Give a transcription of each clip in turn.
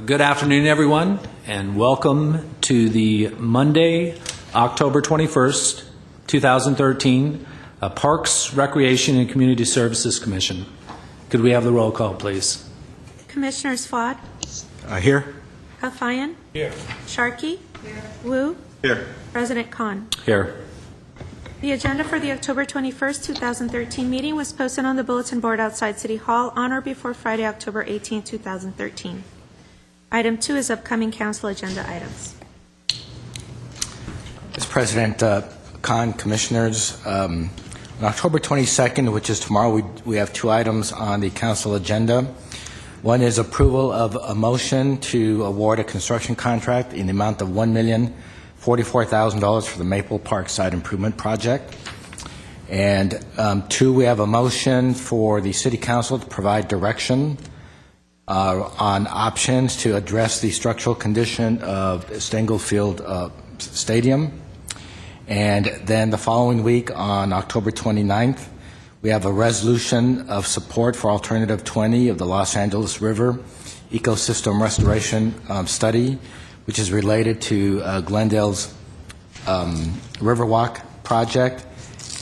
Good afternoon, everyone, and welcome to the Monday, October 21st, 2013, Parks, Recreation, and Community Services Commission. Could we have the roll call, please? Commissioners Fod, Here. Hafayan, Here. Sharkey, Wu, Here. President Khan. Here. The agenda for the October 21st, 2013 meeting was posted on the bulletin board outside City Hall on or before Friday, October 18, 2013. Item 2 is upcoming council agenda items. Mr. President, Khan, Commissioners, on October 22nd, which is tomorrow, we have 2 items on the council agenda. One is approval of a motion to award a construction contract in the amount of $1,044,000 for the Maple Park Site Improvement Project. And 2, we have a motion for the City Council to provide direction on options to address the structural condition of Stengel Field Stadium. And then the following week, on October 29th, we have a resolution of support for Alternative 20 of the Los Angeles River Ecosystem Restoration Study, which is related to Glendale's Riverwalk project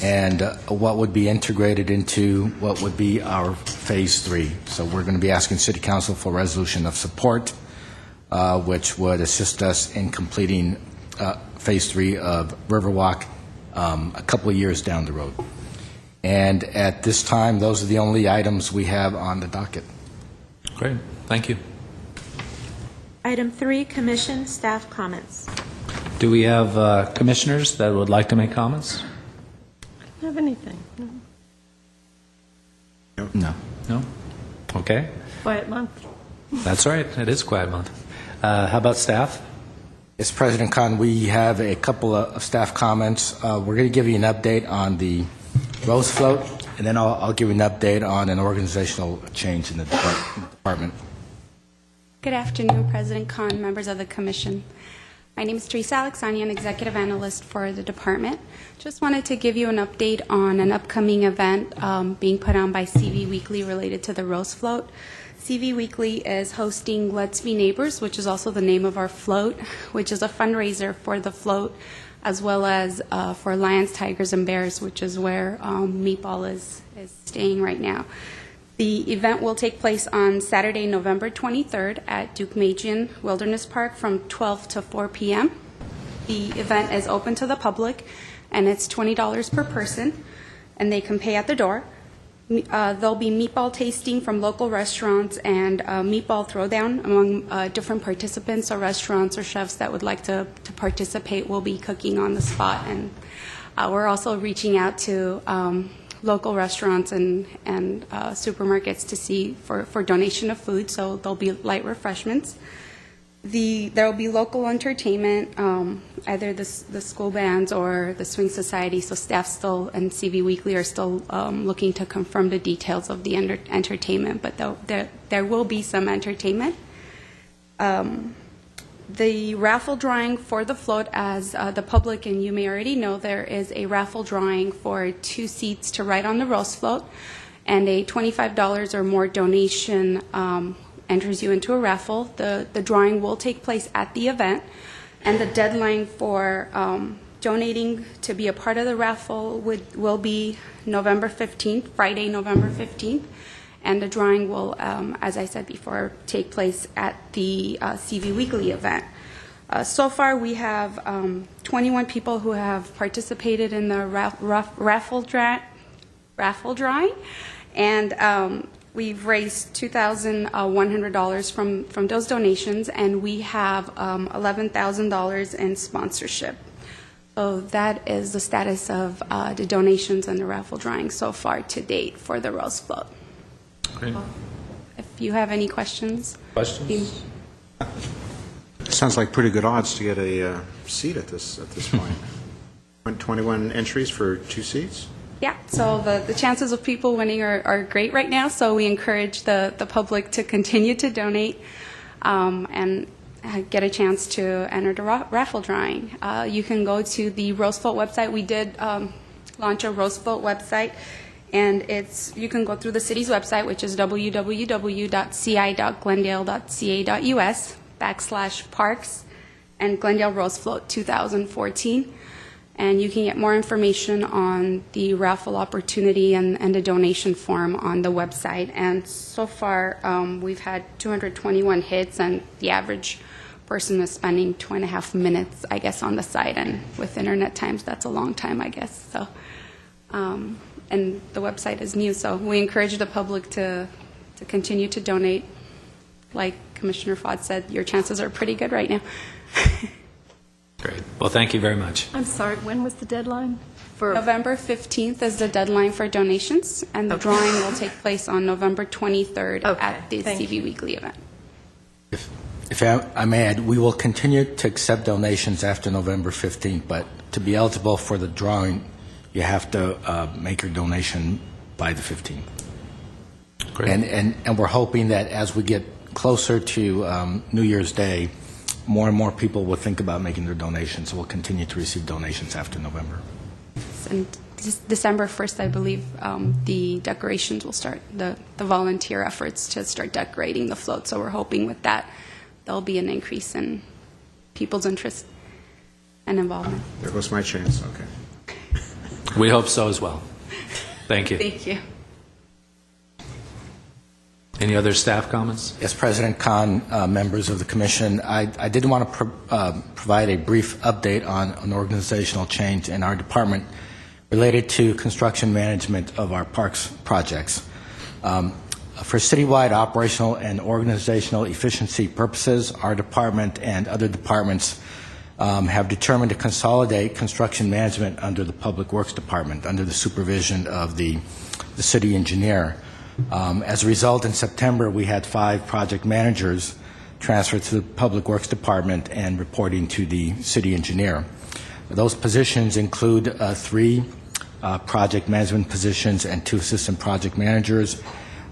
and what would be integrated into what would be our Phase 3. So we're going to be asking City Council for a resolution of support, which would assist us in completing Phase 3 of Riverwalk a couple of years down the road. And at this time, those are the only items we have on the docket. Great. Thank you. Item 3, Commission staff comments. Do we have commissioners that would like to make comments? I don't have anything. No. No. No? Okay. Quiet month. That's right. It is quiet month. How about staff? Yes, President Khan, we have a couple of staff comments. We're going to give you an update on the Rose Float, and then I'll give you an update on an organizational change in the department. Good afternoon, President Khan, members of the Commission. My name is Teresa Alexanian, Executive Analyst for the Department. Just wanted to give you an update on an upcoming event being put on by CV Weekly related to the Rose Float. CV Weekly is hosting Let's Be Neighbors, which is also the name of our float, which is a fundraiser for the float, as well as for lions, tigers, and bears, which is where Meatball is staying right now. The event will take place on Saturday, November 23rd at Duke Magian Wilderness Park from 12 to 4 p.m. The event is open to the public, and it's $20 per person, and they can pay at the door. There'll be meatball tasting from local restaurants and meatball throwdown among different participants or restaurants or chefs that would like to participate will be cooking on the spot. And we're also reaching out to local restaurants and supermarkets to see for donation of food, so there'll be light refreshments. There'll be local entertainment, either the school bands or the Swing Society, so staff still and CV Weekly are still looking to confirm the details of the entertainment, but there will be some entertainment. The raffle drawing for the float, as the public and you may already know, there is a raffle drawing for 2 seats to ride on the Rose Float, and a $25 or more donation enters you into a raffle. The drawing will take place at the event, and the deadline for donating to be a part of the raffle will be November 15th, Friday, November 15th. And the drawing will, as I said before, take place at the CV Weekly event. So far, we have 21 people who have participated in the raffle drawing, and we've raised $2,100 from those donations, and we have $11,000 in sponsorship. So that is the status of the donations and the raffle drawing so far to date for the Rose Float. Great. If you have any questions. Questions? Sounds like pretty good odds to get a seat at this point. 21 entries for 2 seats? Yeah, so the chances of people winning are great right now, so we encourage the public to continue to donate and get a chance to enter the raffle drawing. You can go to the Rose Float website. We did launch a Rose Float website And you can go through the city's website, which is www.ci.glendale.ca.us/parks and Glendale Rose Float 2014. And you can get more information on the raffle opportunity and the donation form on the website. And so far, we've had 221 hits, and the average person is spending 2.5 minutes, I guess, on the site. And with internet times, that's a long time, I guess. So, and the website is new, so we encourage the public to continue to donate. Like Commissioner Fott said, your chances are pretty good right now. Great. Well, thank you very much. I'm sorry, when was the deadline? For November 15th is the deadline for donations, and the drawing will take place on November 23rd at the thank CV Weekly event. If I may add, we will continue to accept donations after November 15th, but to be eligible for the drawing, you have to make your donation by the 15th. Great. And we're hoping that as we get closer to New Year's Day, more and more people will think about making their donations, so we'll continue to receive donations after November. And December 1st, I believe, the decorations will start, the volunteer efforts to start decorating the float. So we're hoping with that, there'll be an increase in people's interest and involvement. There goes my chance, okay. We hope so as well. Thank you. Thank you. Any other staff comments? Yes, President Khan, members of the Commission, I did want to provide a brief update on an organizational change in our department related to construction management of our parks projects. For citywide operational and organizational efficiency purposes, our department and other departments have determined to consolidate construction management under the Public Works Department, under the supervision of the city engineer. As a result, in September, we had 5 project managers transferred to the Public Works Department and reporting to the city engineer. Those positions include 3 project management positions and 2 assistant project managers.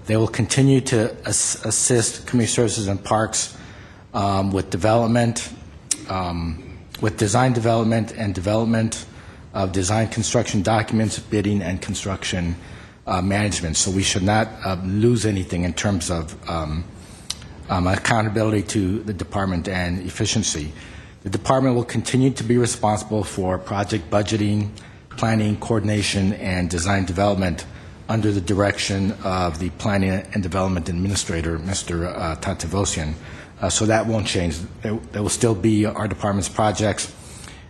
They will continue to assist Community Services and Parks with development, with design development and development of design construction documents, bidding, and construction management. So we should not lose anything in terms of accountability to the department and efficiency. The department will continue to be responsible for project budgeting, planning, coordination, and design development under the direction of the Planning and Development Administrator, Mr. Tatevosian. So that won't change. There will still be our department's projects,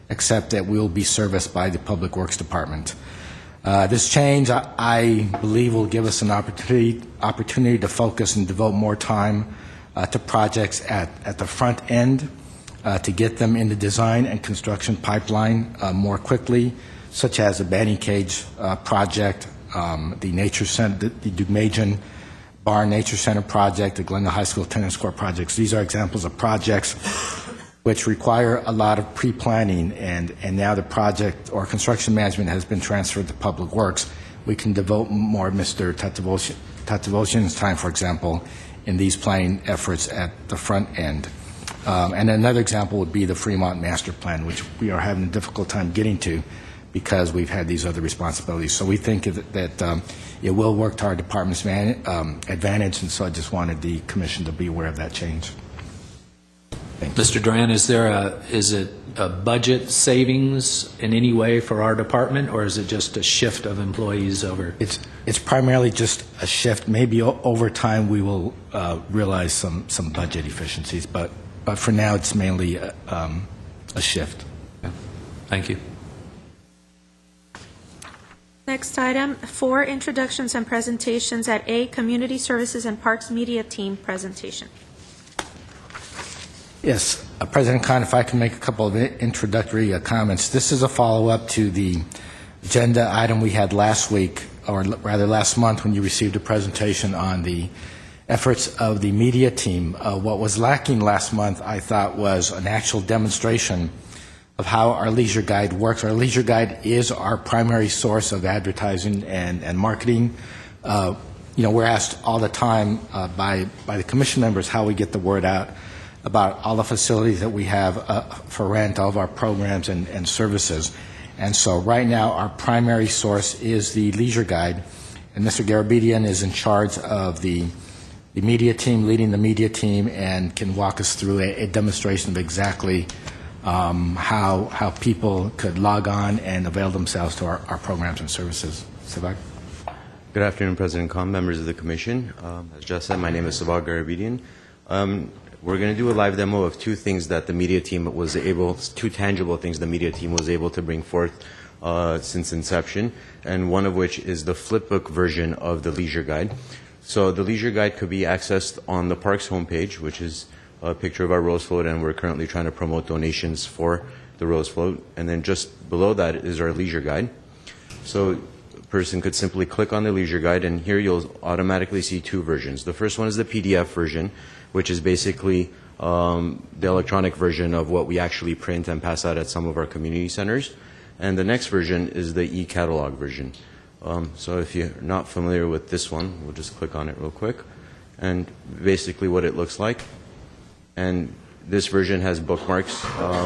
except that we will be serviced by the Public Works Department. This change, I believe, will give us an opportunity to focus and devote more time to projects at the front end to get them in the design and construction pipeline more quickly, such as the batting cage project, the Nature Center, the Dugmajan Barn Nature Center project, the Glendale High School tennis court projects. These are examples of projects which require a lot of pre-planning, and now the project or construction management has been transferred to Public Works. We can devote more of Mr. Tatevosian's time, for example, in these planning efforts at the front end. And another example would be the Fremont Master Plan, which we are having a difficult time getting to because we've had these other responsibilities. So we think that it will work to our department's advantage, and so I just wanted the Commission to be aware of that change. Mr. Duran, is it a budget savings in any way for our department, or is it just a shift of employees over? It's primarily just a shift. Maybe over time we will realize some budget efficiencies, but for now it's mainly a shift. Okay. Thank you. Next item, 4 introductions and presentations at A, Community Services and Parks Media Team presentation. Yes, President Khan, if I can make a couple of introductory comments. This is a follow-up to the agenda item we had last week, or rather last month, when you received a presentation on the efforts of the media team. What was lacking last month, I thought, was an actual demonstration of how our leisure guide works. Our leisure guide is our primary source of advertising and marketing. We're asked all the time by the commission members how we get the word out about all the facilities that we have for rent, all of our programs and services. And so right now our primary source is the leisure guide, And Mr. Garabedian is in charge of the media team, leading the media team, and can walk us through a demonstration of exactly how people could log on and avail themselves to our programs and services. Sabag? Good afternoon, President Khan, members of the Commission. As just said, my name is Sabag Garabedian. We're going to do a live demo of two things that the media team was able, two tangible things the media team was able to bring forth since inception, and one of which is the flipbook version of the Leisure Guide. So the Leisure Guide could be accessed on the Parks homepage, which is a picture of our Rose Float, and we're currently trying to promote donations for the Rose Float. And then just below that is our Leisure Guide. So a person could simply click on the Leisure Guide, and here you'll automatically see two versions. The first one is the PDF version, which is basically the electronic version of what we actually print and pass out at some of our community centers. And the next version is the e-catalog version. So if you're not familiar with this one, we'll just click on it real quick. And basically what it looks like. And this version has bookmarks,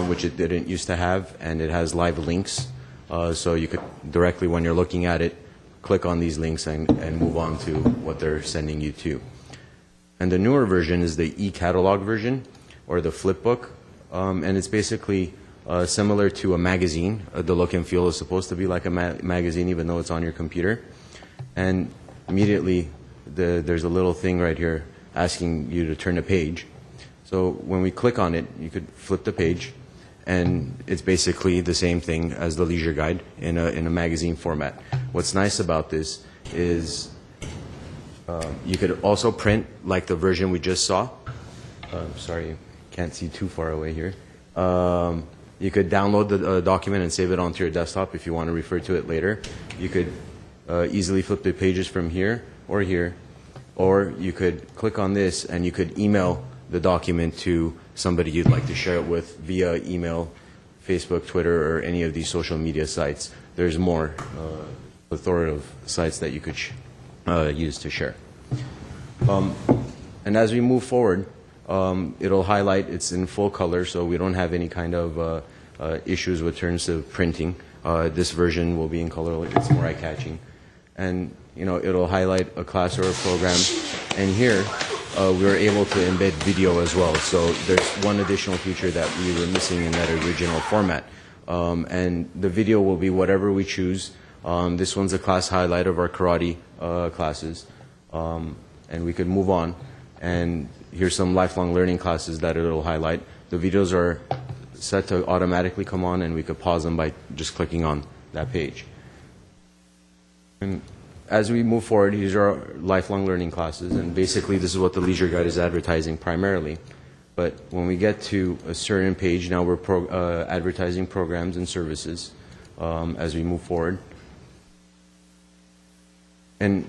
which it didn't used to have, and it has live links. So you could directly, when you're looking at it, click on these links and move on to what they're sending you to. And the newer version is the e-catalog version, or the flipbook. And it's basically similar to a magazine. The look and feel is supposed to be like a magazine, even though it's on your computer. And immediately, there's a little thing right here asking you to turn a page. So when we click on it, you could flip the page, and it's basically the same thing as the Leisure Guide in a magazine format. What's nice about this is you could also print like the version we just saw. Sorry, can't see too far away here. You could download the document and save it onto your desktop if you want to refer to it later. You could easily flip the pages from here, or you could click on this and you could email the document to somebody you'd like to share it with via email, Facebook, Twitter, or any of these social media sites. There's more plethora of sites that you could use to share. And as we move forward, it'll highlight, it's in full color, so we don't have any kind of issues with terms of printing. This version will be in color, it's more eye-catching. And it'll highlight a class or a program. And here, we were able to embed video as well. So there's one additional feature that we were missing in that original format. And the video will be whatever we choose. This one's a class highlight of our karate classes. And we could move on. And here's some lifelong learning classes that it'll highlight. The videos are set to automatically come on, and we could pause them by just clicking on that page. And as we move forward, these are our lifelong learning classes, and basically this is what the Leisure Guide is advertising primarily. But when we get to a certain page, now we're advertising programs and services as we move forward. And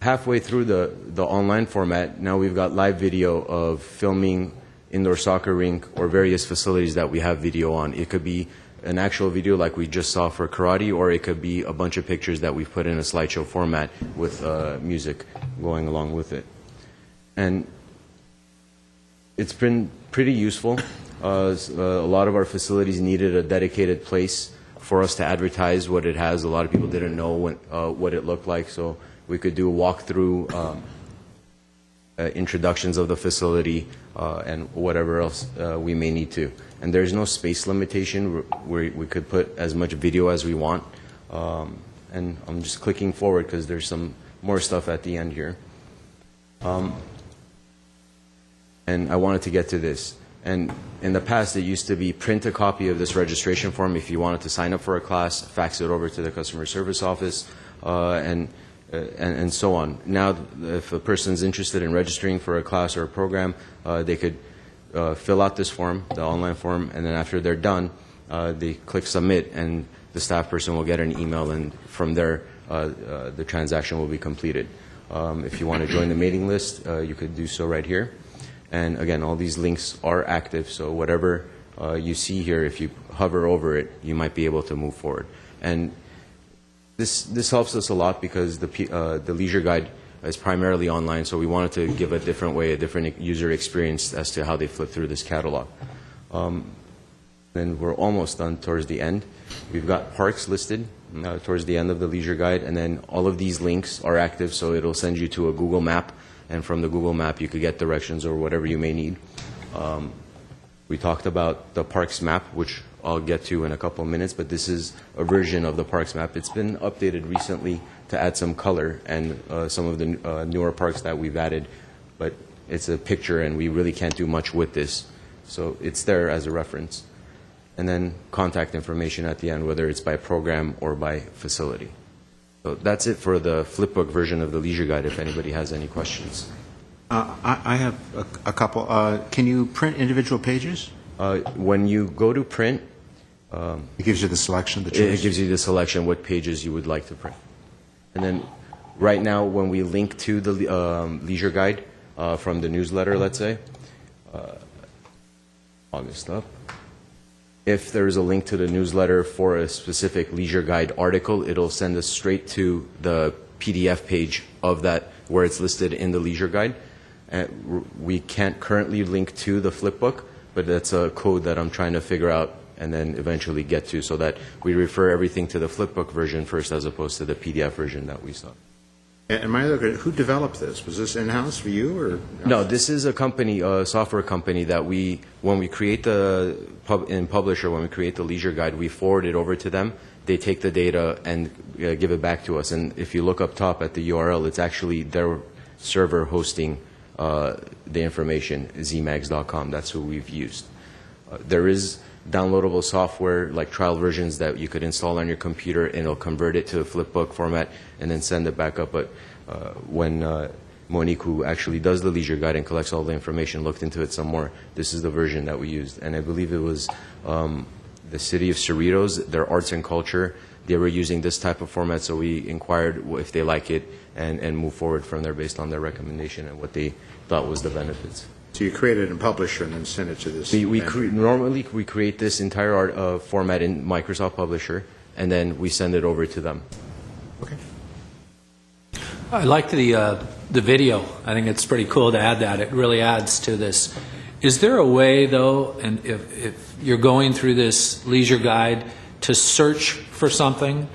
halfway through the online format, now we've got live video of filming indoor soccer rink or various facilities that we have video on. It could be an actual video like we just saw for karate, or it could be a bunch of pictures that we've put in a slideshow format with music going along with it. And it's been pretty useful. A lot of our facilities needed a dedicated place for us to advertise what it has. A lot of people didn't know what it looked like, so we could do a walkthrough, introductions of the facility, and whatever else we may need to. And there's no space limitation where we could put as much video as we want. And I'm just clicking forward because there's some more stuff at the end here. And I wanted to get to this. And in the past, it used to be print a copy of this registration form if you wanted to sign up for a class, fax it over to the customer service office, and so on. Now, if a person's interested in registering for a class or a program, they could fill out this form, the online form, and then after they're done, they click submit, and the staff person will get an email, and from there, the transaction will be completed. If you want to join the mailing list, you could do so right here. And again, all these links are active, so whatever you see here, if you hover over it, you might be able to move forward. And this helps us a lot because the Leisure Guide is primarily online, so we wanted to give a different way, a different user experience as to how they flip through this catalog. Then we're almost done towards the end. We've got parks listed towards the end of the leisure guide, and then all of these links are active, so it'll send you to a Google map, and from the Google map you could get directions or whatever you may need. We talked about the parks map, which I'll get to in a couple of minutes, but this is a version of the parks map. It's been updated recently to add some color and some of the newer parks that we've added, but it's a picture and we really can't do much with this, so it's there as a reference. And then contact information at the end, whether it's by program or by facility. So that's it for the flipbook version of the leisure guide, if anybody has any questions. I have a couple. Can you print individual pages? When you go to print, It gives you the selection, the it choice. gives you the selection, what pages you would like to print. And then right now, when we link to the leisure guide from the newsletter, let's say, August up, if there is a link to the newsletter for a specific leisure guide article, it'll send us straight to the PDF page of that where it's listed in the leisure guide. We can't currently link to the flipbook, but that's a code that I'm trying to figure out and then eventually get to, so that we refer everything to the flipbook version first as opposed to the PDF version that we saw. And my other, who developed this? Was this in-house for you, or? No, this is a company, a software company that when we create the Publisher, when we create the leisure guide, we forward it over to them. They take the data and give it back to us. And if you look up top at the URL, it's actually their server hosting the information, zmags.com. That's who we've used. There is downloadable software, like trial versions that you could install on your computer, and it'll convert it to a flipbook format and then send it back up. But when Monique, who actually does the leisure guide and collects all the information, looked into it some more, this is the version that we used. And I believe it was the city of Cerritos, their arts and culture, they were using this type of format, so we inquired if they like it and move forward from there based on their recommendation and what they thought was the benefits. So you create it in Publisher and then send it to this? Normally we create this entire format in Microsoft Publisher, and then we send it over to them. Okay. I like the video. I think it's pretty cool to add that. It really adds to this. Is there a way, though, and if you're going through this leisure guide, to search for something?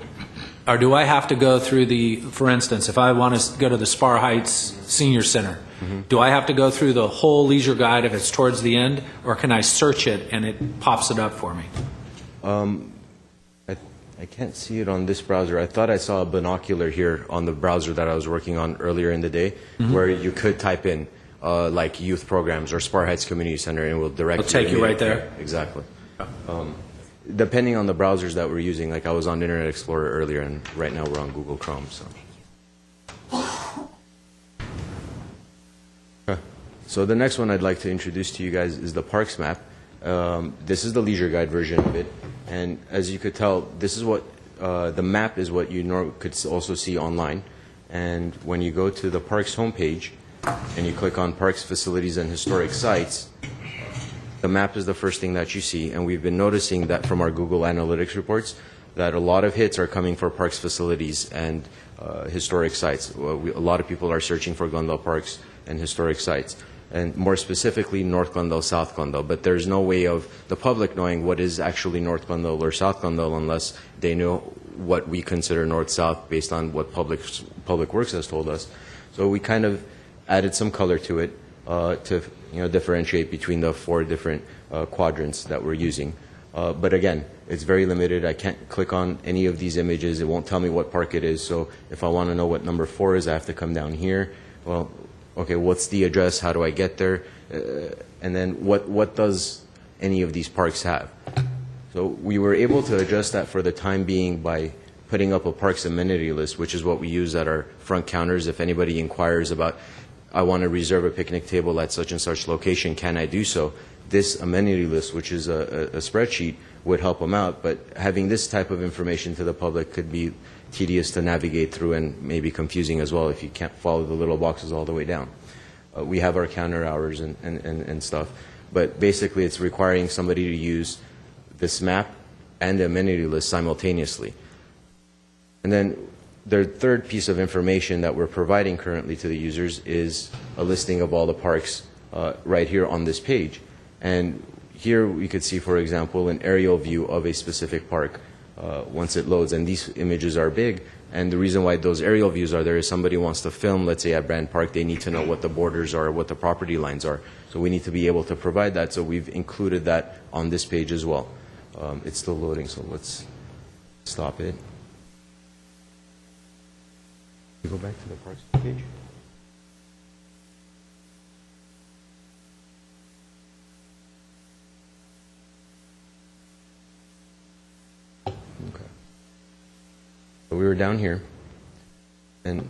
Or do I have to go through for instance, if I want to go to the Spar Heights Senior Center, do I have to go through the whole leisure guide if it's towards the end, or can I search it and it pops it up for me? I can't see it on this browser. I thought I saw a binocular here on the browser that I was working on earlier in the day, where you could type in like youth programs or Spar Heights Community Center, and it will direct It'll take you right there? Exactly. Depending on the browsers that we're using, like I was on Internet Explorer earlier, and right now we're on Google Chrome. So the next one I'd like to introduce to you guys is the Parks Map. This is the leisure guide version of it, and as you could tell, this is what the map is what you could also see online. And when you go to the Parks homepage and you click on Parks, Facilities, and Historic Sites, the map is the first thing that you see, and we've been noticing that from our Google Analytics reports that a lot of hits are coming for parks, facilities, and historic sites. A lot of people are searching for Glendale parks and historic sites, and more specifically North Glendale, South Glendale. But there's no way of the public knowing what is actually North Glendale or South Glendale unless they know what we consider north-south based on what Public Works has told us. So we kind of added some color to it to differentiate between the four different quadrants that we're using. But again, it's very limited. I can't click on any of these images. It won't tell me what park it is. So if I want to know what number 4 is, I have to come down here. Well, okay, what's the address? How do I get there? And then what does any of these parks have? So we were able to adjust that for the time being by putting up a parks amenity list, which is what we use at our front counters. If anybody inquires about, I want to reserve a picnic table at such and such location, can I do so? This amenity list, which is a spreadsheet, would help them out. But having this type of information to the public could be tedious to navigate through and maybe confusing as well if you can't follow the little boxes all the way down. We have our counter hours and stuff. But basically, it's requiring somebody to use this map and the amenity list simultaneously. And then the third piece of information that we're providing currently to the users is a listing of all the parks right here on this page. And here we could see, for example, an aerial view of a specific park. once it loads. And these images are big, and the reason why those aerial views are there is somebody wants to film, let's say at Brand Park, they need to know what the borders are, what the property lines are. So we need to be able to provide that, so we've included that on this page as well. It's still loading, so let's stop it. You go back to the parks page. Okay. So we were down here, and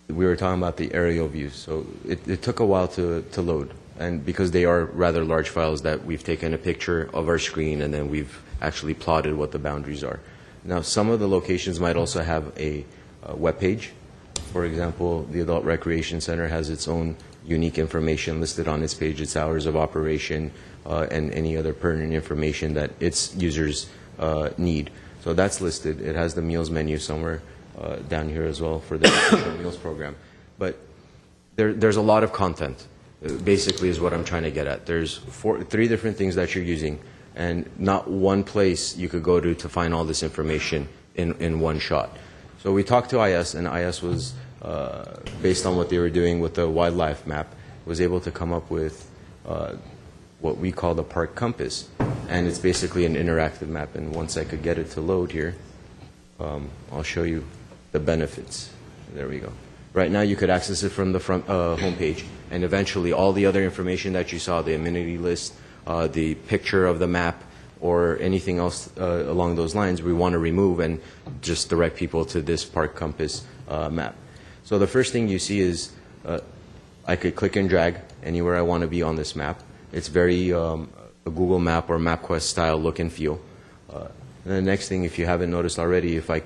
we were talking about the aerial views. So it took a while to load, and because they are rather large files, that we've taken a picture of our screen and then we've actually plotted what the boundaries are. Now, some of the locations might also have a web page. For example, the Adult Recreation Center has its own unique information listed on its page, its hours of operation, and any other pertinent information that its users need. So that's listed. It has the meals menu somewhere down here as well for the meals program. But there's a lot of content, basically, is what I'm trying to get at. There's three different things that you're using, and not one place you could go to find all this information in one shot. So we talked to IS, and IS was, based on what they were doing with the wildlife map, was able to come up with what we call the park compass. And it's basically an interactive map. And once I could get it to load here, I'll show you the benefits. There we go. Right now you could access it from the front homepage, and eventually all the other information that you saw, the amenity list, the picture of the map, or anything else along those lines, we want to remove and just direct people to this park compass map. So the first thing you see is I could click and drag anywhere I want to be on this map. It's very a Google Map or MapQuest style look and feel. And the next thing, if you haven't noticed already, if I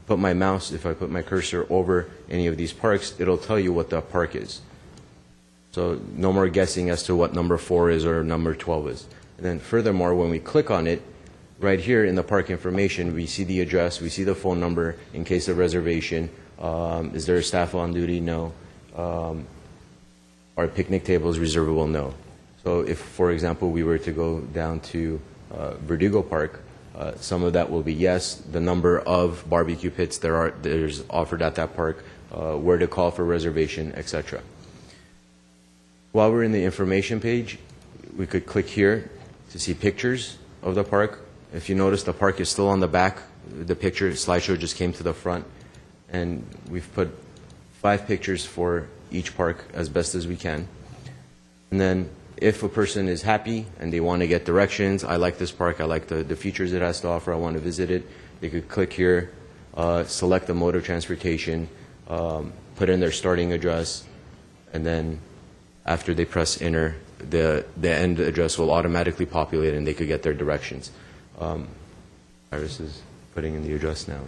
put my mouse, if I put my cursor over any of these parks, it'll tell you what the park is. So no more guessing as to what number 4 is or number 12 is. And then furthermore, when we click on it, right here in the park information, we see the address, we see the phone number in case of reservation. Is there a staff on duty? No. Are picnic tables reservable? No. So if, for example, we were to go down to Verdugo Park, some of that will be yes, the number of barbecue pits there's offered at that park, where to call for reservation, etc. While we're in the information page, we could click here to see pictures of the park. If you notice, the park is still on the back. The picture slideshow just came to the front, and we've put 5 pictures for each park as best as we can. And then if a person is happy and they want to get directions, I like this park, I like the features it has to offer, I want to visit it, they could click here, select the mode of transportation, put in their starting address, and then after they press enter, the end address will automatically populate and they could get their directions. Iris is putting in the address now.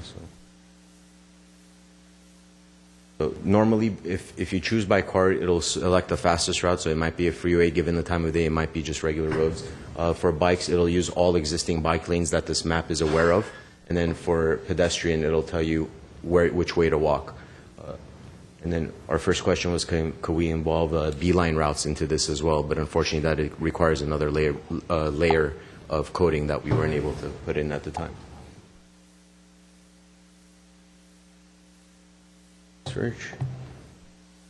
So normally, if you choose by car, it'll select the fastest route, so it might be a freeway. Given the time of day, it might be just regular roads. For bikes, it'll use all existing bike lanes that this map is aware of. And then for pedestrian, it'll tell you which way to walk. And then our first question was, could we involve beeline routes into this as well? But unfortunately, that requires another layer of coding that we weren't able to put in at the time. Search.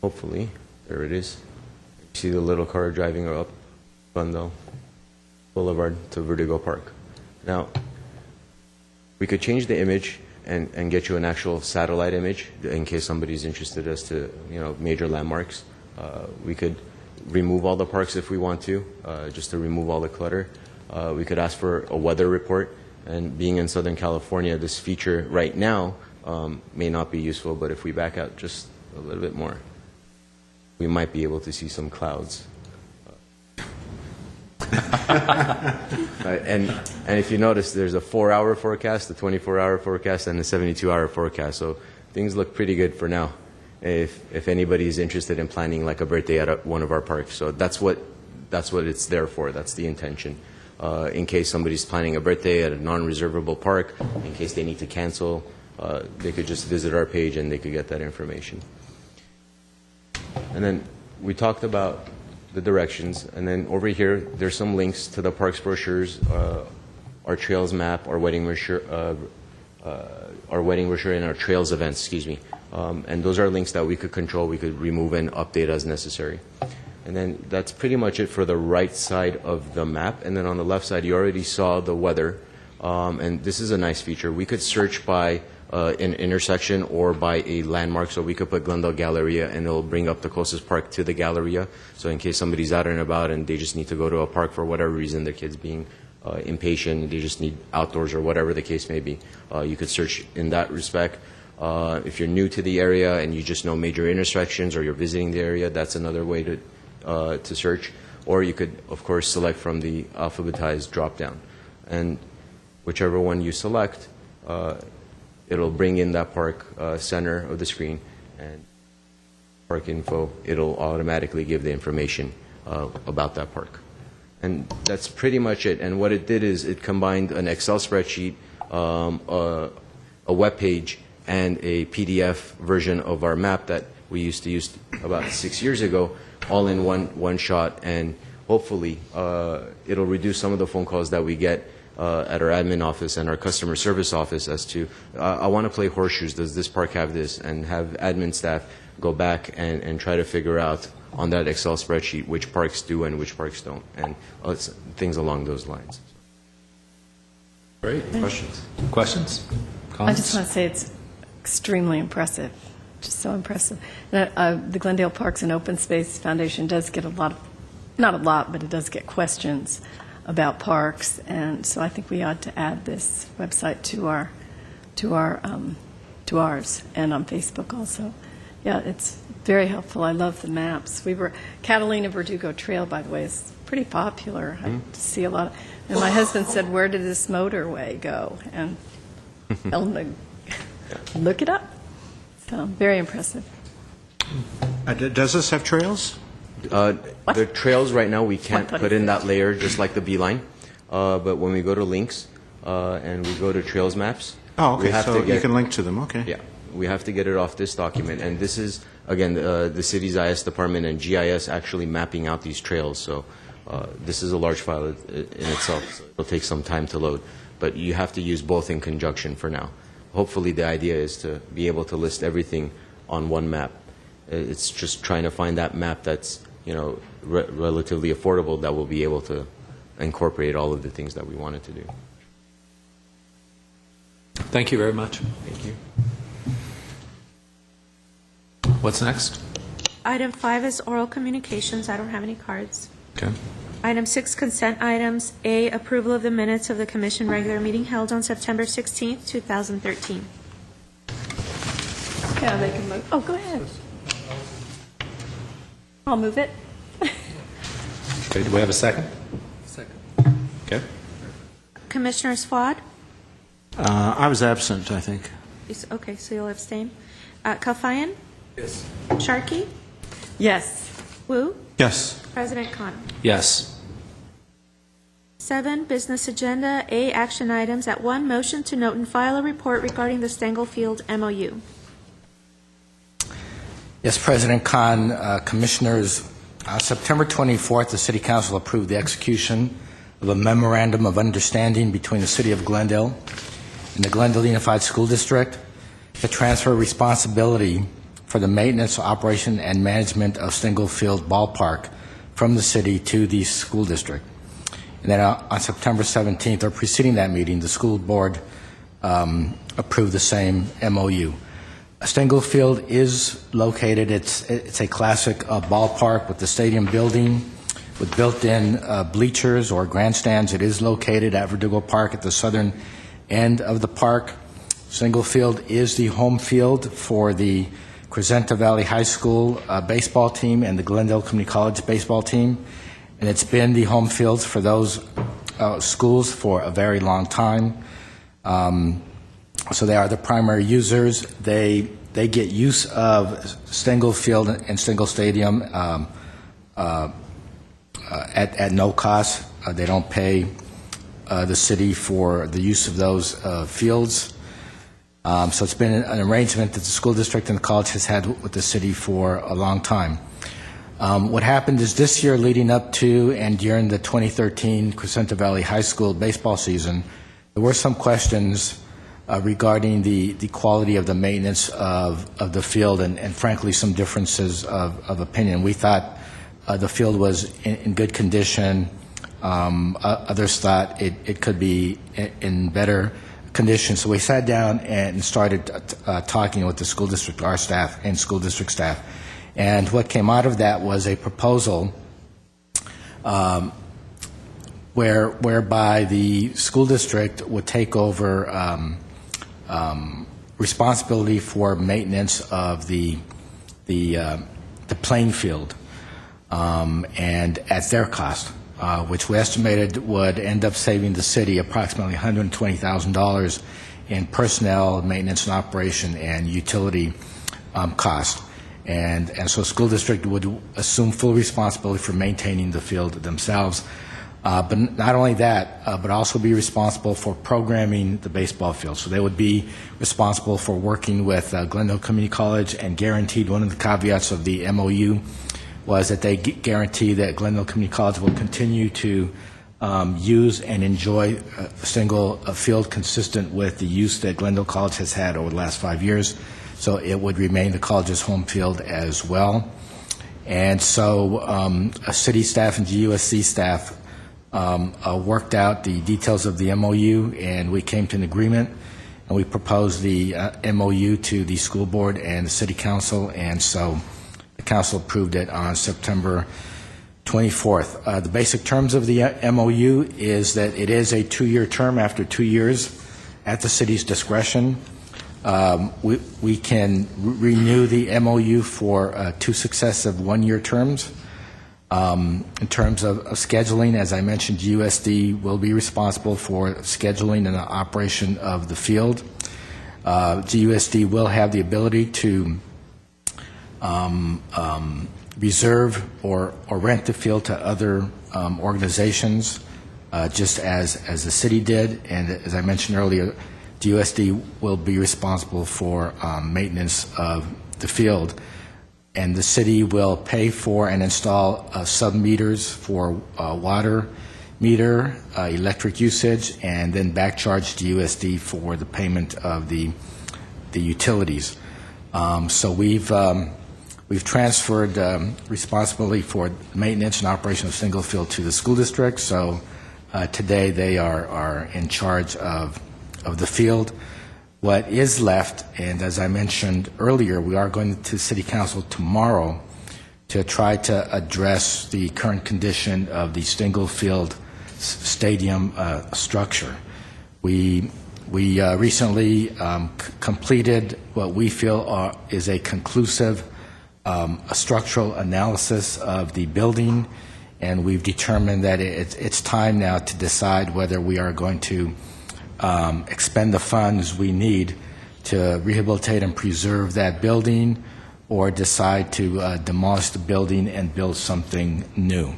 Hopefully, there it is. You see the little car driving up Glendale Boulevard to Verdugo Park. Now, we could change the image and get you an actual satellite image in case somebody's interested as to major landmarks. We could remove all the parks if we want to, just to remove all the clutter. We could ask for a weather report, and being in Southern California, this feature right now may not be useful, but if we back out just a little bit more, we might be able to see some clouds. And if you notice, there's a 4-hour forecast, a 24-hour forecast, and a 72-hour forecast. So things look pretty good for now. If anybody is interested in planning like a birthday at one of our parks, so that's what it's there for. That's the intention. In case somebody's planning a birthday at a non-reservable park, in case they need to cancel, they could just visit our page and they could get that information. And then we talked about the directions, and then over here there's some links to the parks brochures our trails map, our wedding brochure, and our trails events, excuse me. And those are links that we could control, we could remove and update as necessary. And then that's pretty much it for the right side of the map. And then on the left side, you already saw the weather. And this is a nice feature. We could search by an intersection or by a landmark. So we could put Glendale Galleria, and it'll bring up the closest park to the Galleria. So in case somebody's out and about and they just need to go to a park for whatever reason, their kid's being impatient, they just need outdoors or whatever the case may be, you could search in that respect. If you're new to the area and you just know major intersections or you're visiting the area, that's another way to search. Or you could, of course, select from the alphabetized drop-down. And whichever one you select, it'll bring in that park center of the screen, and park info, it'll automatically give the information about that park. And that's pretty much it. And what it did is it combined an Excel spreadsheet, a web page, and a PDF version of our map that we used to use about 6 years ago, all in one shot. And hopefully it'll reduce some of the phone calls that we get at our admin office and our customer service office as to, I want to play horseshoes, does this park have this? And have admin staff go back and try to figure out on that Excel spreadsheet which parks do and which parks don't, and things along those lines. Great. Questions? Questions? I Comments? just want to say it's extremely impressive, just so impressive. The Glendale Parks and Open Space Foundation does get a lot, not a lot, but it does get questions about parks, and so I think we ought to add this website to ours, and on Facebook also. Yeah, it's very helpful. I love the maps. Catalina Verdugo Trail, by the way, is pretty popular. I see a lot of, and my husband said, where did this motorway go? And tell him to look it up. So, very impressive. Does this have trails? The trails right now, we can't What put in that layer just like the beeline. But when we go to links and we go to trails maps, Oh, we okay, have so to get, you can link to them, okay. yeah, we have to get it off this document. And this is, again, the city's IS department and GIS actually mapping out these trails. So this is a large file in itself. So it'll take some time to load. But you have to use both in conjunction for now. Hopefully the idea is to be able to list everything on one map. It's just trying to find that map that's, relatively affordable, that will be able to incorporate all of the things that we wanted to do. Thank you very much. Thank you. What's next? Item 5 is oral communications. I don't have any cards. Okay. Item 6, consent items. A, approval of the minutes of the commission regular meeting held on September 16th, 2013. Yeah, they can move. Oh, go ahead. I'll move it. Okay, do we have a second? Second. Okay. Commissioners Fuad? I was absent, I think. Okay, so you'll abstain. Kalfayan? Yes. Sharkey? Yes. Wu? Yes. President Khan. Yes. 7, business agenda. A, action items. At 1, motion to note and file a report regarding the Stengel Field MOU. Yes, President Khan, Commissioners, September 24th, the City Council approved the execution of a memorandum of understanding between the City of Glendale and the Glendale Unified School District to transfer responsibility for the maintenance, operation, and management of Stengel Field Ballpark from the city to the school district. And then on September 17th, or preceding that meeting, the school board approved the same MOU. Stengel Field is located, it's a classic ballpark with the stadium building with built-in bleachers or grandstands. It is located at Verdugo Park at the southern end of the park. Stengel Field is the home field for the Crescenta Valley High School baseball team and the Glendale Community College baseball team. And it's been the home fields for those schools for a very long time. So they are the primary users. They get use of Stengel Field and Stengel Stadium at no cost. They don't pay the city for the use of those fields. So it's been an arrangement that the school district and the college has had with the city for a long time. What happened is this year leading up to and during the 2013 Crescenta Valley High School baseball season, there were some questions regarding the quality of the maintenance of the field and frankly some differences of opinion. We thought the field was in good condition. Others thought it could be in better condition. So we sat down and started talking with the school district, our staff, and school district staff. And what came out of that was a proposal whereby the school district would take over responsibility for maintenance of the playing field, and at their cost, which we estimated would end up saving the city approximately $120,000 in personnel, maintenance and operation, and utility cost. And so school district would assume full responsibility for maintaining the field themselves. But not only that, but also be responsible for programming the baseball field. So they would be responsible for working with Glendale Community College, and guaranteed, one of the caveats of the MOU was that they guarantee that Glendale Community College will continue to use and enjoy a single field consistent with the use that Glendale College has had over the last 5 years. So it would remain the college's home field as well. And so city staff and GUSC staff worked out the details of the MOU, and we came to an agreement, and we proposed the MOU to the school board and the city council, and so the council approved it on September 24th. The basic terms of the MOU is that it is a 2-year term. After 2 years, at the city's discretion, we can renew the MOU for 2 successive 1-year terms. In terms of scheduling, as I mentioned, USD will be responsible for scheduling and the operation of the field. GUSD will have the ability to reserve or rent the field to other organizations, just as the city did. And as I mentioned earlier, GUSD will be responsible for maintenance of the field. And the city will pay for and install sub-meters for water meter, electric usage, and then back charge to USD for the payment of the utilities. So we've transferred responsibility for maintenance and operation of single field to the school district. So today they are in charge of the field. What is left, and as I mentioned earlier, we are going to City Council tomorrow to try to address the current condition of the single field stadium structure. We recently completed what we feel is a conclusive structural analysis of the building, and we've determined that it's time now to decide whether we are going to expend the funds we need to rehabilitate and preserve that building, or decide to demolish the building and build something new.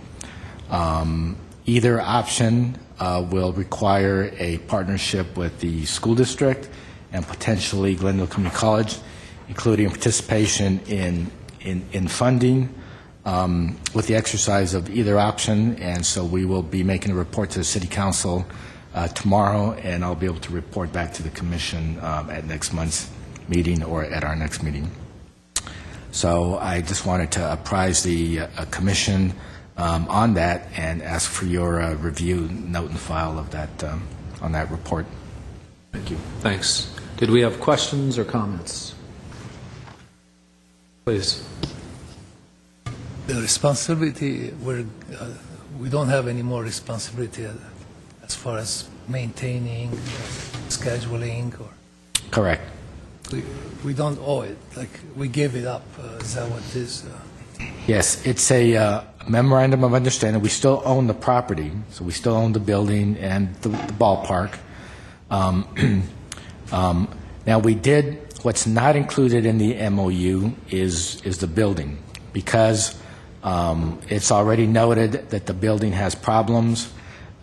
Either option will require a partnership with the school district and potentially Glendale Community College, including participation in funding with the exercise of either option. And so we will be making a report to the City Council tomorrow, and I'll be able to report back to the Commission at next month's meeting or at our next meeting. So I just wanted to apprise the Commission on that and ask for your review, note, and file of that on that report. Thank you. Thanks. Did we have questions or comments? Please. The responsibility, we don't have any more responsibility as far as maintaining, scheduling, or Correct. we don't owe it. Like, we gave it up. Is that what it is? Yes, it's a memorandum of understanding. We still own the property, so we still own the building and the ballpark. Now, what's not included in the MOU is the building, because it's already noted that the building has problems.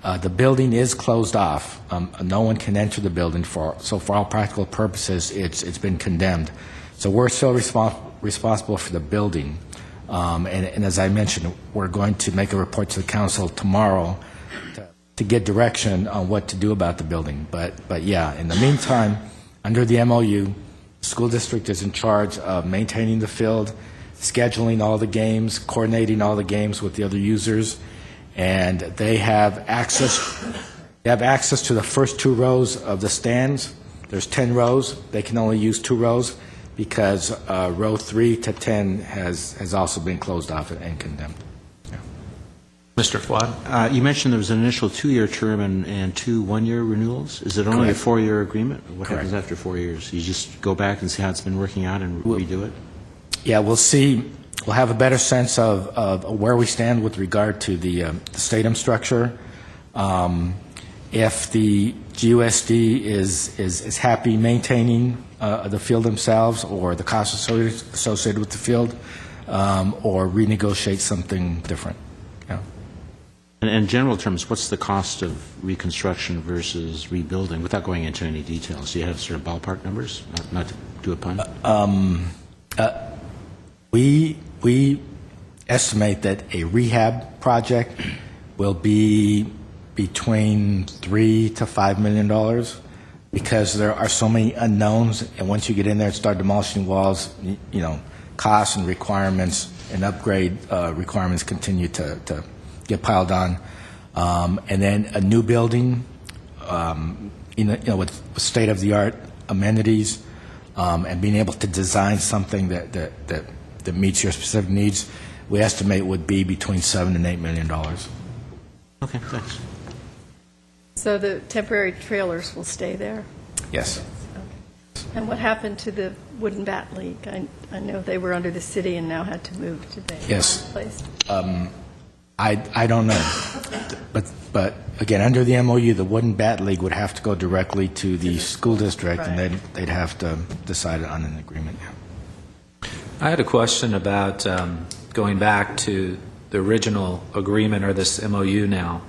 The building is closed off. No one can enter the building, so for all practical purposes, it's been condemned. So we're still responsible for the building. And as I mentioned, we're going to make a report to the council tomorrow to get direction on what to do about the building. But yeah, in the meantime, under the MOU, the school district is in charge of maintaining the field, scheduling all the games, coordinating all the games with the other users, and they have access to the first 2 rows of the stands. There's 10 rows. They can only use 2 rows because row 3 to 10 has also been closed off and condemned. Mr. Fuad? You mentioned there was an initial 2-year term and 2 one-year renewals. Is it only Correct. a 4-year agreement? What Correct. happens after 4 years? You just go back and see how it's been working out and redo it? Yeah, we'll see. We'll have a better sense of where we stand with regard to the stadium structure. If the GUSD is happy maintaining the field themselves, or the costs associated with the field, or renegotiate something different. Yeah. And in general terms, what's the cost of reconstruction versus rebuilding, without going into any details? Do you have sort of ballpark numbers, not to do a pun? We estimate that a rehab project will be between $3 to $5 million, because there are so many unknowns, and once you get in there and start demolishing walls, costs and requirements and upgrade requirements continue to get piled on. And then a new building, with state-of-the-art amenities, and being able to design something that meets your specific needs, we estimate would be between $7 and $8 million. Okay, thanks. So the temporary trailers will stay there? Yes. And what happened to the wooden bat league? I know they were under the city and now had to move. Did they? Yes. Replaced? I don't know. But again, under the MOU, the wooden bat league would have to go directly to the school district, and they'd have to decide on an agreement. I had a question about going back to the original agreement, or this MOU now,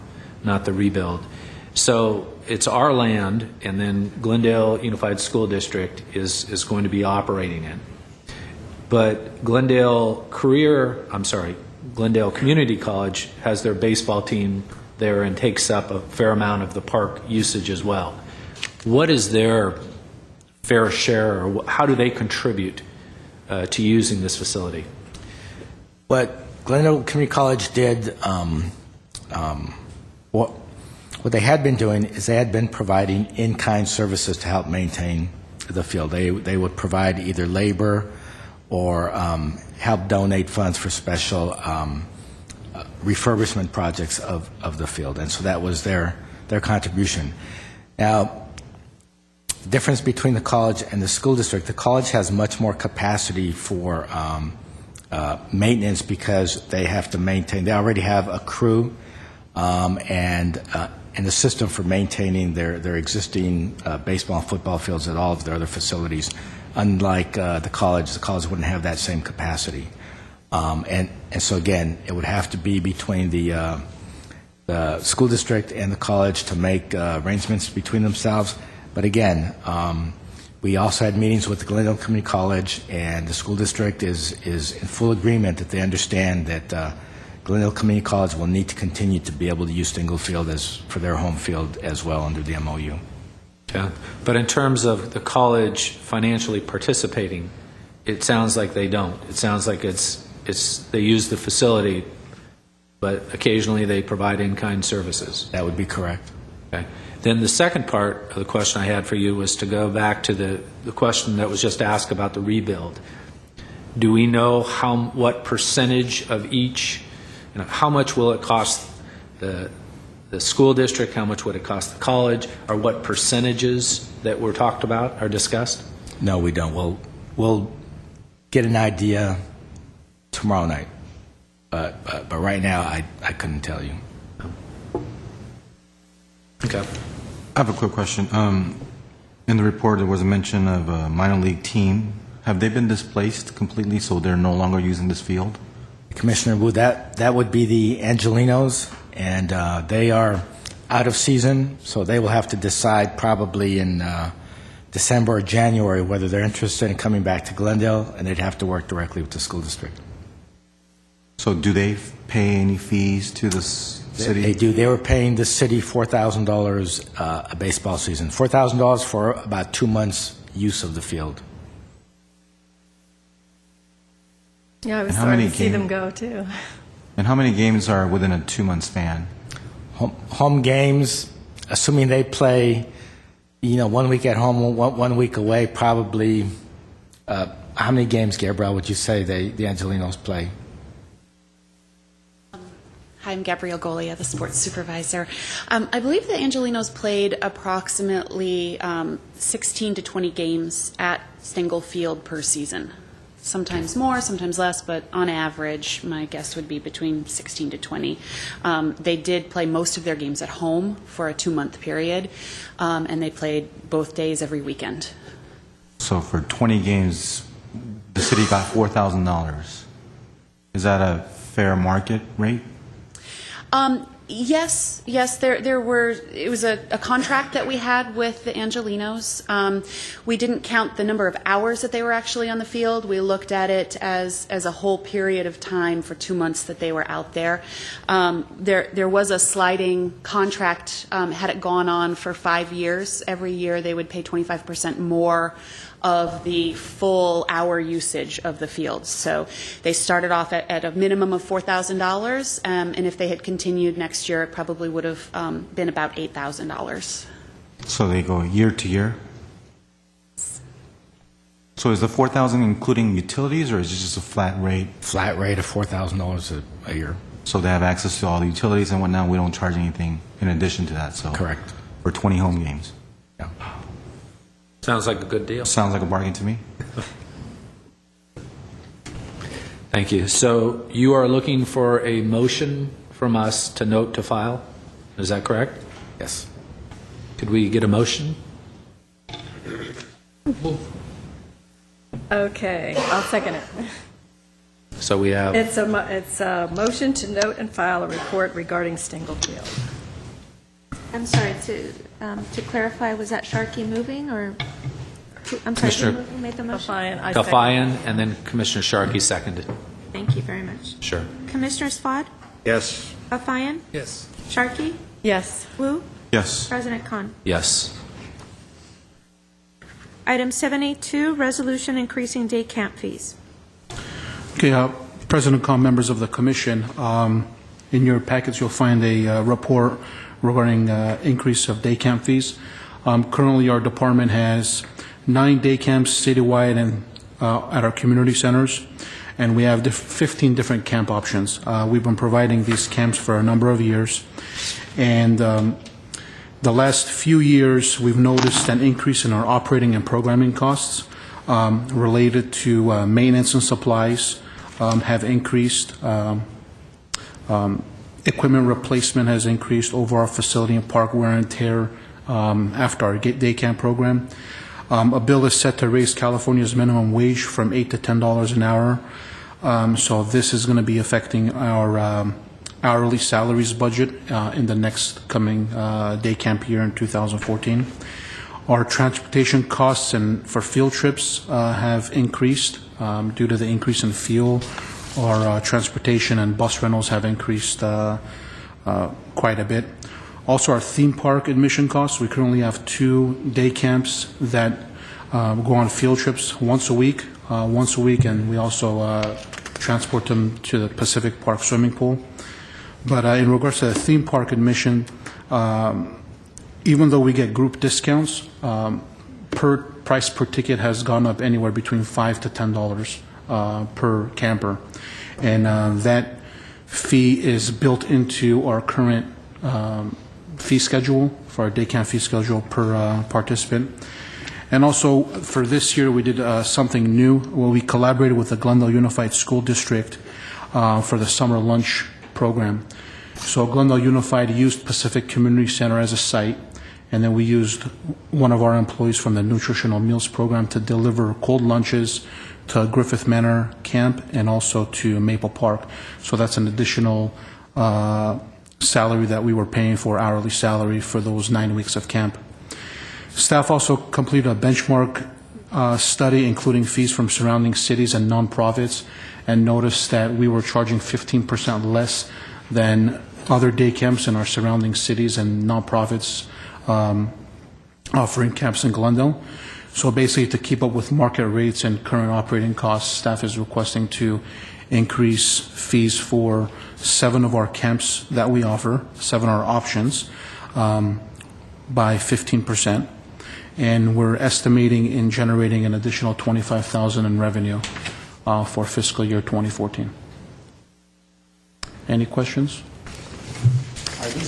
not the rebuild. So it's our land, and then Glendale Unified School District is going to be operating it. But Glendale Community College has their baseball team there and takes up a fair amount of the park usage as well. What is their fair share, or how do they contribute to using this facility? What Glendale Community College did, what they had been doing is they had been providing in-kind services to help maintain the field. They would provide either labor or help donate funds for special refurbishment projects of the field, and so that was their contribution. Now, the difference between the college and the school district, the college has much more capacity for maintenance, because they have to maintain. They already have a crew and a system for maintaining their existing baseball and football fields at all of their other facilities. Unlike the college wouldn't have that same capacity. And so again, it would have to be between the school district and the college to make arrangements between themselves. But again, we also had meetings with the Glendale Community College, and the school district is in full agreement that they understand that Glendale Community College will need to continue to be able to use Stingle Field for their home field as well under the MOU. Yeah. But in terms of the college financially participating, it sounds like they don't. It sounds like they use the facility, but occasionally they provide in-kind services. That would be correct. Okay. Then the second part of the question I had for you was to go back to the question that was just asked about the rebuild. Do we know what percentage of each, how much will it cost the school district, how much would it cost the college, or what percentages that were talked about or discussed? No, we don't. We'll get an idea tomorrow night, but right now I couldn't tell you. Okay. I have a quick question. In the report, there was a mention of a minor league team. Have they been displaced completely, so they're no longer using this field? Commissioner Wu, that would be the Angelinos, and they are out of season, so they will have to decide probably in December or January whether they're interested in coming back to Glendale, and they'd have to work directly with the school district. So do they pay any fees to the city? They do. They were paying the city $4,000 a baseball season. $4,000 for about 2 months' use of the field. Yeah, I was And how sorry many to see them go, too. And how many games are within a 2-month span? Home games, assuming they play, 1 week at home, one week away, probably. How many games, Gabrielle, would you say the Angelinos play? Hi, I'm Gabrielle Golia, the sports supervisor. I believe the Angelinos played approximately 16 to 20 games at Stengel Field per season. Sometimes more, sometimes less, but on average, my guess would be between 16 to 20. They did play most of their games at home for a 2-month period, and they played both days every weekend. So for 20 games, the city got $4,000. Is that a fair market rate? Yes. It was a contract that we had with the Angelinos. We didn't count the number of hours that they were actually on the field. We looked at it as a whole period of time for 2 months that they were out there. There was a sliding contract, had it gone on for 5 years. Every year they would pay 25% more of the full hour usage of the fields. So they started off at a minimum of $4,000, and if they had continued next year, it probably would have been about $8,000. So they go year to year? So is the $4,000 including utilities, or is it just a flat rate? Flat rate of $4,000 a year. So they have access to all the utilities and whatnot. We don't charge anything in addition to that. So Correct. For 20 home games. Yeah. Sounds like a good deal. Sounds like a bargain to me. Thank you. So you are looking for a motion from us to note to file? Is that correct? Yes. Could we get a motion? Okay, I'll second it. So we have, It's a motion to note and file a report regarding Stengel Field. I'm sorry, to clarify, was that Sharkey moving, or, I'm sorry, Commissioner- who made the motion? Kafayan, and then Commissioner Sharkey seconded. Thank you very much. Sure. Commissioner Spad? Yes. Kafayan? Yes. Sharkey? Yes. Wu? Yes. President Khan. Yes. Item 782, resolution increasing day camp fees. Okay, President Khan, members of the commission, in your packets you'll find a report regarding increase of day camp fees. Currently, our department has 9 day camps citywide and at our community centers, and we have 15 different camp options. We've been providing these camps for a number of years, and the last few years we've noticed an increase in our operating and programming costs related to maintenance and supplies have increased. Equipment replacement has increased, overall facility and park wear and tear after our day camp program. A bill is set to raise California's minimum wage from $8 to $10 an hour. So this is going to be affecting our hourly salaries budget in the next coming day camp year in 2014. Our transportation costs and for field trips have increased due to the increase in fuel. Our transportation and bus rentals have increased quite a bit. Also, our theme park admission costs. We currently have 2 day camps that go on field trips once a week, and we also transport them to the Pacific Park swimming pool. But in regards to the theme park admission, even though we get group discounts, price per ticket has gone up anywhere between $5 to $10 per camper, and that fee is built into our current fee schedule for our day camp fee schedule per participant. And also for this year, we did something new where we collaborated with the Glendale Unified School District for the summer lunch program. So Glendale Unified used Pacific Community Center as a site, and then we used one of our employees from the Nutritional Meals Program to deliver cold lunches to Griffith Manor Camp and also to Maple Park. So that's an additional salary that we were paying for, hourly salary for those 9 weeks of camp. Staff also completed a benchmark study, including fees from surrounding cities and nonprofits, and noticed that we were charging 15% less than other day camps in our surrounding cities and nonprofits offering camps in Glendale. So basically, to keep up with market rates and current operating costs, staff is requesting to increase fees for 7 of our camps that we offer, 7 are options, by 15%. And we're estimating in generating an additional $25,000 in revenue for fiscal year 2014. Any questions?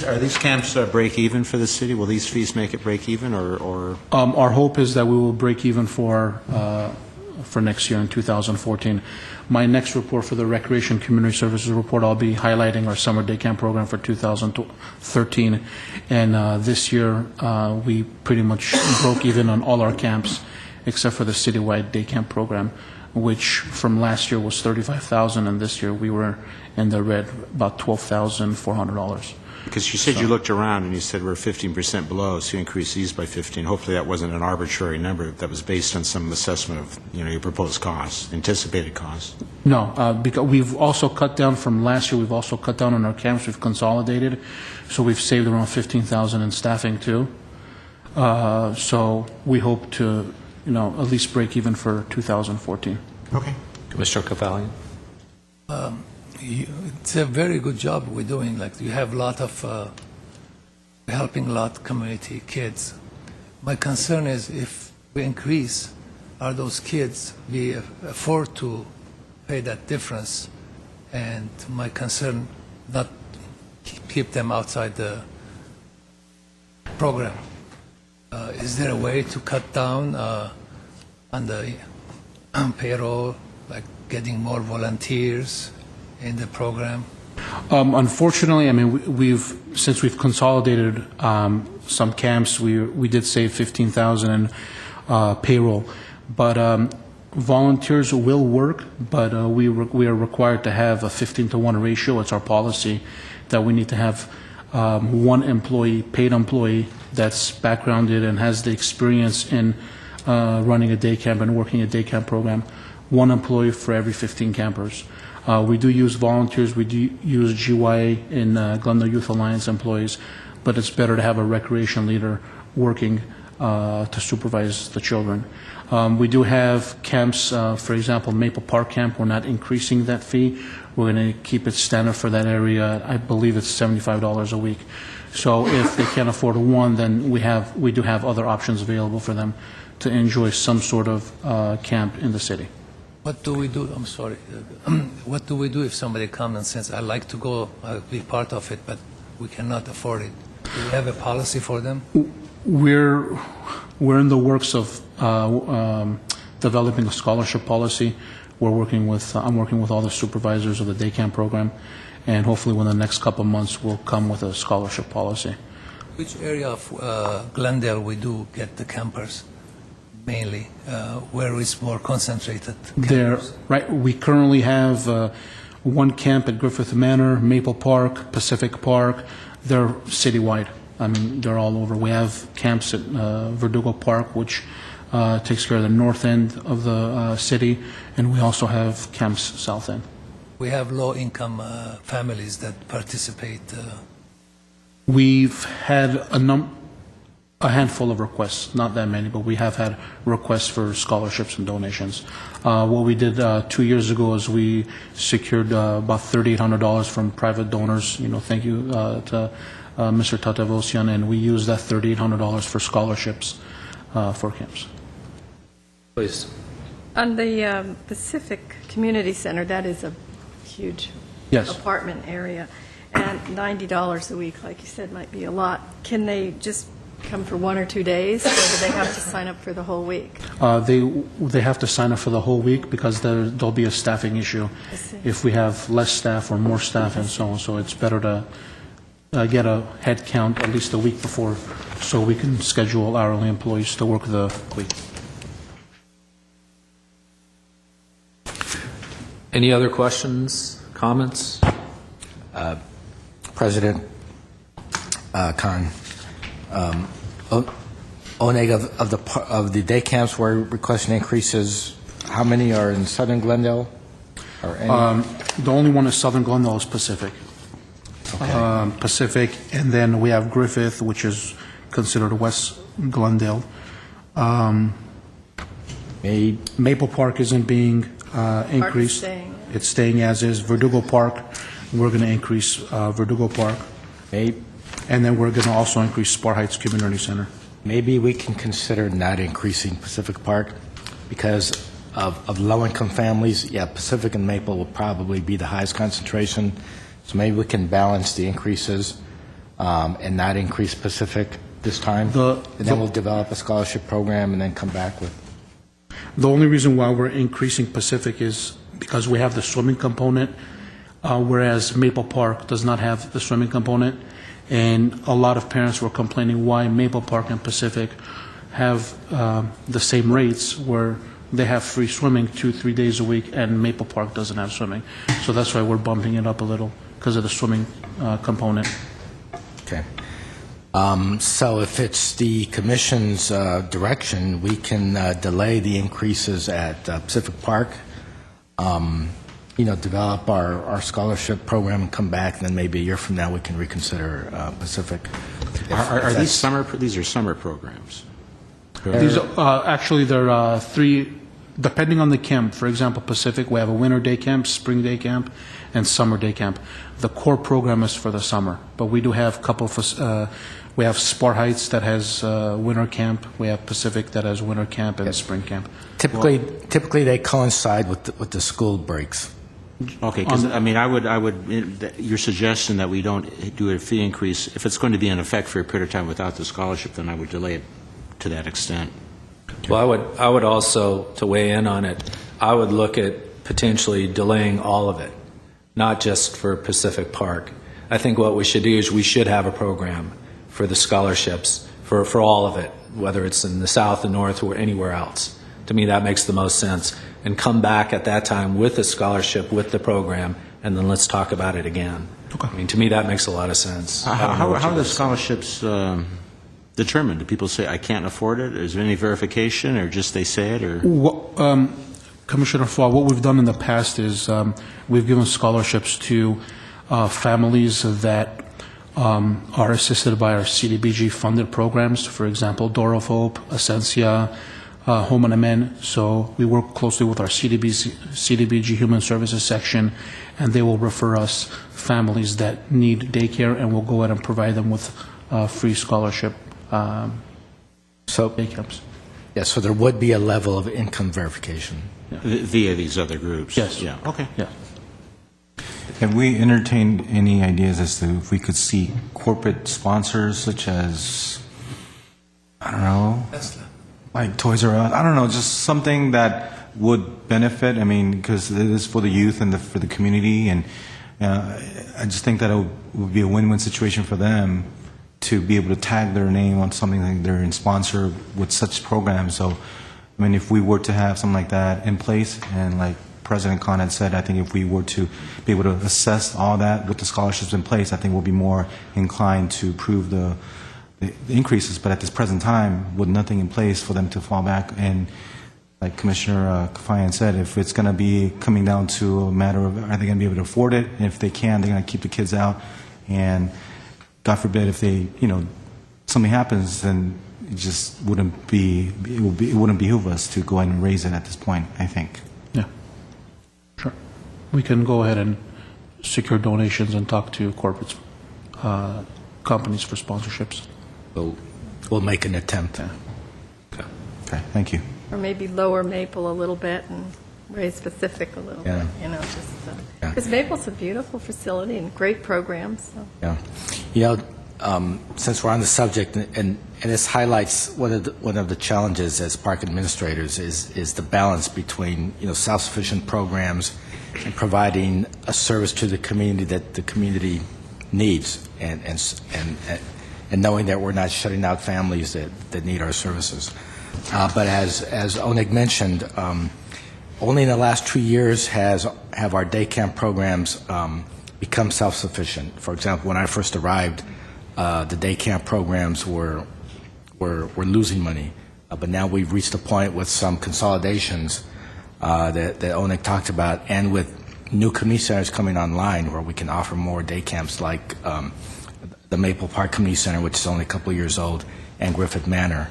Are these camps break even for the city? Will these fees make it break even, or? Our hope is that we will break even for next year in 2014. My next report for the Recreation Community Services report, I'll be highlighting our summer day camp program for 2013. And this year, we pretty much broke even on all our camps except for the citywide day camp program, which from last year was $35,000, and this year we were in the red, about $12,400. Because you said you looked around and you said we're 15% below, so you increased these by 15. Hopefully that wasn't an arbitrary number. That was based on some assessment of, your proposed costs, anticipated costs. No, because we've also cut down from last year. We've also cut down on our camps. We've consolidated, so we've saved around $15,000 in staffing too. So we hope to, at least break even for 2014. Okay. Commissioner Kafalian? It's a very good job we're doing. Like, you have a lot of helping a lot community kids. My concern is if we increase, are those kids be afford to pay that difference? And my concern, not keep them outside the program. Is there a way to cut down on the payroll, like getting more volunteers in the program? Unfortunately, since we've consolidated some camps, we did save $15,000 in payroll. But volunteers will work, but we are required to have a 15-to-1 ratio. It's our policy that we need to have one employee, paid employee, that's backgrounded and has the experience in running a day camp and working a day camp program, one employee for every 15 campers. We do use volunteers. We do use GYA in Glendale Youth Alliance employees, but it's better to have a recreation leader working to supervise the children. We do have camps, for example, Maple Park Camp. We're not increasing that fee. We're going to keep it standard for that area. I believe it's $75 a week. So if they can't afford one, then we do have other options available for them to enjoy some sort of camp in the city. What do we do? I'm sorry. What do we do if somebody comes and says, "I'd like to go, I'll be part of it, but we cannot afford it"? Do we have a policy for them? We're in the works of developing a scholarship policy. I'm working with all the supervisors of the day camp program, and hopefully within the next couple of months we'll come with a scholarship policy. Which area of Glendale we do get the campers? Mainly, where is more concentrated? We currently have one camp at Griffith Manor, Maple Park, Pacific Park. They're citywide. They're all over. We have camps at Verdugo Park, which takes care of the north end of the city, and we also have camps south end. We have low-income families that participate. We've had a handful of requests, not that many, but we have had requests for scholarships and donations. What we did 2 years ago is we secured about $3,800 from private donors. Thank you to Mr. Tatavosian, and we used that $3,800 for scholarships for camps. Please. On the Pacific Community Center, that is a huge apartment area, and $90 a week, like you said, might be a lot. Can they just come for 1 or 2 days, or do they have to sign up for the whole week? They have to sign up for the whole week because there'll be a staffing issue if we have less staff or more staff and so on. So it's better to get a head count at least a week before so we can schedule hourly employees to work the week. Any other questions, comments? President Khan, Oneg, of the day camps we're requesting increases, how many are in southern Glendale? Or any? The only one in Southern Glendale is Pacific. Pacific, and then we have Griffith, which is considered West Glendale. Maple Park isn't being increased. staying. It's staying as is. Verdugo Park, we're going to increase Verdugo Park. And then we're going to also increase Spar Heights Community Center. Maybe we can consider not increasing Pacific Park because of low-income families. Yeah, Pacific and Maple will probably be the highest concentration. So maybe we can balance the increases and not increase Pacific this time. And then we'll develop a scholarship program and then come back with. The only reason why we're increasing Pacific is because we have the swimming component, whereas Maple Park does not have the swimming component. And a lot of parents were complaining why Maple Park and Pacific have the same rates where they have free swimming 2-3 days a week and Maple Park doesn't have swimming. So that's why we're bumping it up a little because of the swimming component. Okay. So if it's the commission's direction, we can delay the increases at Pacific Park, develop our scholarship program and come back, and then maybe a year from now we can reconsider Pacific. Are these these are summer programs? These actually they're three, depending on the camp. For example, Pacific, we have a winter day camp, spring day camp, and summer day camp. The core program is for the summer, but we do have a couple of, we have Spar Heights that has winter camp, we have Pacific that has winter camp and spring camp. Typically they coincide with the school breaks. Okay, because I would. Your suggestion that we don't do a fee increase, if it's going to be in effect for a period of time without the scholarship, then I would delay it to that extent. Well, I would also, to weigh in on it, I would look at potentially delaying all of it, not just for Pacific Park. I think what we should do is we should have a program for the scholarships, for all of it, whether it's in the south, the north, or anywhere else. To me, that makes the most sense. And come back at that time with the scholarship, with the program, and then let's talk about it again. Okay. I mean, to me, that makes a lot of sense. How are the scholarships determined? Do people say, I can't afford it? Is there any verification, or just they say it? Or Commissioner Fall, what we've done in the past is we've given scholarships to families that are assisted by our CDBG-funded programs, for example, Door of Hope, Ascensia, Home and Amen. So we work closely with our CDBG Human Services section, and they will refer us families that need daycare, and we'll go ahead and provide them with free scholarship day camps. Yeah, so there would be a level of income verification. Via these other groups? Yes. Yeah. Okay. Yeah. Have we entertained any ideas as to if we could see corporate sponsors such as, I don't know, like Toys R Us? I don't know, just something that would benefit. I mean, because it is for the youth and for the community, and I just think that it would be a win-win situation for them to be able to tag their name on something like they're in sponsor with such programs. So, I mean, if we were to have something like that in place, and like President Khan had said, I think if we were to be able to assess all that with the scholarships in place, I think we'll be more inclined to approve the increases. But at this present time, with nothing in place for them to fall back, and like Commissioner Kafayan said, if it's going to be coming down to a matter of are they going to be able to afford it, and if they can, they're going to keep the kids out, and God forbid if they, something happens, then it just wouldn't behoove us to go ahead and raise it at this point, I think. Yeah, sure. We can go ahead and secure donations and talk to corporate companies for sponsorships. We'll make an attempt. Yeah. Okay, thank you. Or maybe lower Maple a little bit and raise Pacific a little bit, because Maple's a beautiful facility and great programs. So. Yeah. Since we're on the subject, and this highlights one of the challenges as park administrators is the balance between self-sufficient programs and providing a service to the community that the community needs, and knowing that we're not shutting out families that need our services. But as Onig mentioned, only in the last 2 years have our day camp programs become self-sufficient. For example, when I first arrived, the day camp programs were we're losing money. But now we've reached a point with some consolidations that Onik talked about, and with new community centers coming online where we can offer more day camps, like the Maple Park Community Center, which is only a couple of years old, and Griffith Manor.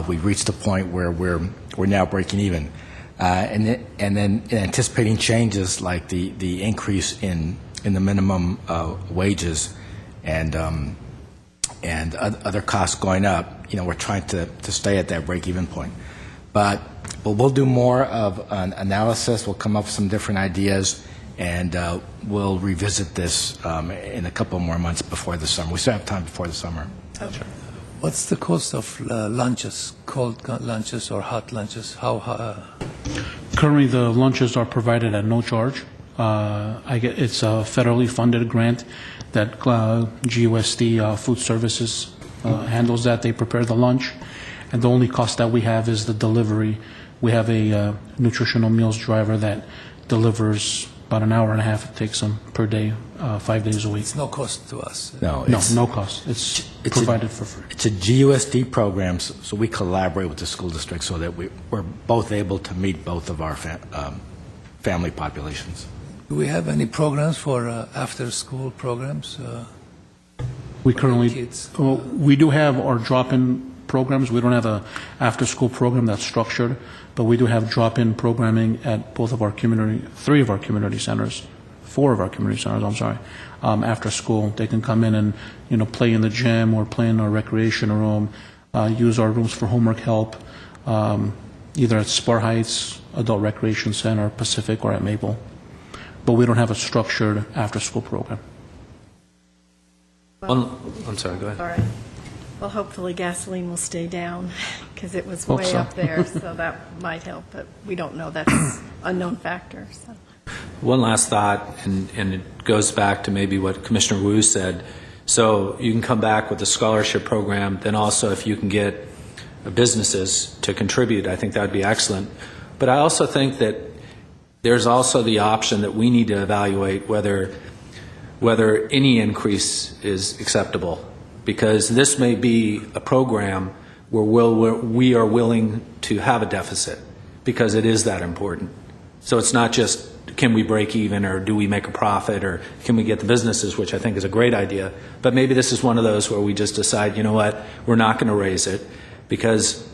We've reached a point where we're now breaking even. And then anticipating changes like the increase in the minimum wages and other costs going up, we're trying to stay at that break-even point. But we'll do more of an analysis. We'll come up with some different ideas, and we'll revisit this in a couple more months before the summer. We still have time before the summer. Okay. What's the cost of lunches, cold lunches or hot lunches? Currently, the lunches are provided at no charge. It's a federally funded grant that GUSD Food Services handles that. They prepare the lunch, and the only cost that we have is the delivery. We have a nutritional meals driver that delivers about an hour and a half. It takes them per day, 5 days a week. It's no cost to us. No, No cost. It's provided for free. It's a GUSD program, so we collaborate with the school district so that we're both able to meet both of our family populations. Do we have any programs for after-school programs? We currently, kids. we do have our drop-in programs. We don't have a after-school program that's structured, but we do have drop-in programming at both of our three of our community centers, four of our community centers, I'm sorry. After school, they can come in and, play in the gym or play in our recreation room, use our rooms for homework help, either at Spar Heights Adult Recreation Center, Pacific, or at Maple. But we don't have a structured after-school program. I'm sorry, go ahead. All right. Well, hopefully gasoline will stay down because it was Hope way so. up there, so that might help, but we don't know. That's an unknown factor. So. One last thought, and it goes back to maybe what Commissioner Wu said. So you can come back with a scholarship program, then also if you can get businesses to contribute, I think that would be excellent. But I also think that there's also the option that we need to evaluate whether any increase is acceptable, because this may be a program where we are willing to have a deficit because it is that important. So it's not just can we break even or do we make a profit or can we get the businesses, which I think is a great idea. But maybe this is one of those where we just decide, you know what, we're not going to raise it, because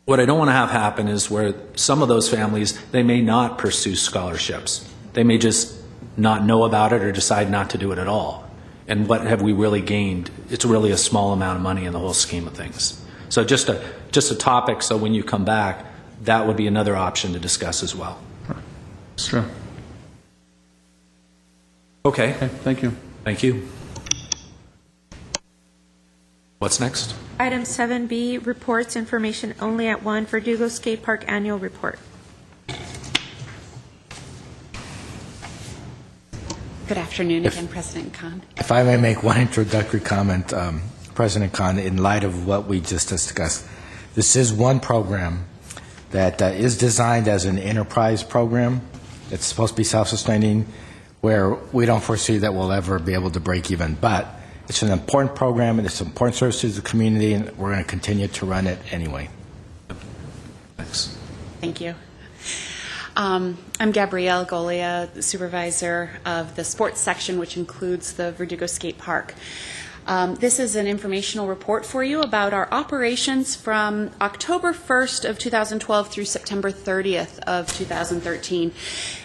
what I don't want to have happen is where some of those families, they may not pursue scholarships. They may just not know about it or decide not to do it at all. And what have we really gained? It's really a small amount of money in the whole scheme of things. So just a topic, so when you come back, that would be another option to discuss as well. Sure. Okay. Okay, thank you. Thank you. What's next? Item 7B, reports information only at 1, Verdugo Skate Park Annual Report. Good afternoon again, President Khan. If I may make one introductory comment, President Khan, in light of what we just discussed, this is one program that is designed as an enterprise program. It's supposed to be self-sustaining, where we don't foresee that we'll ever be able to break even. But it's an important program, and it's an important service to the community, and we're going to continue to run it anyway. Thanks. Thank you. I'm Gabrielle Golia, the supervisor of the sports section, which includes the Verdugo Skate Park. This is an informational report for you about our operations from October 1st of 2012 through September 30th of 2013.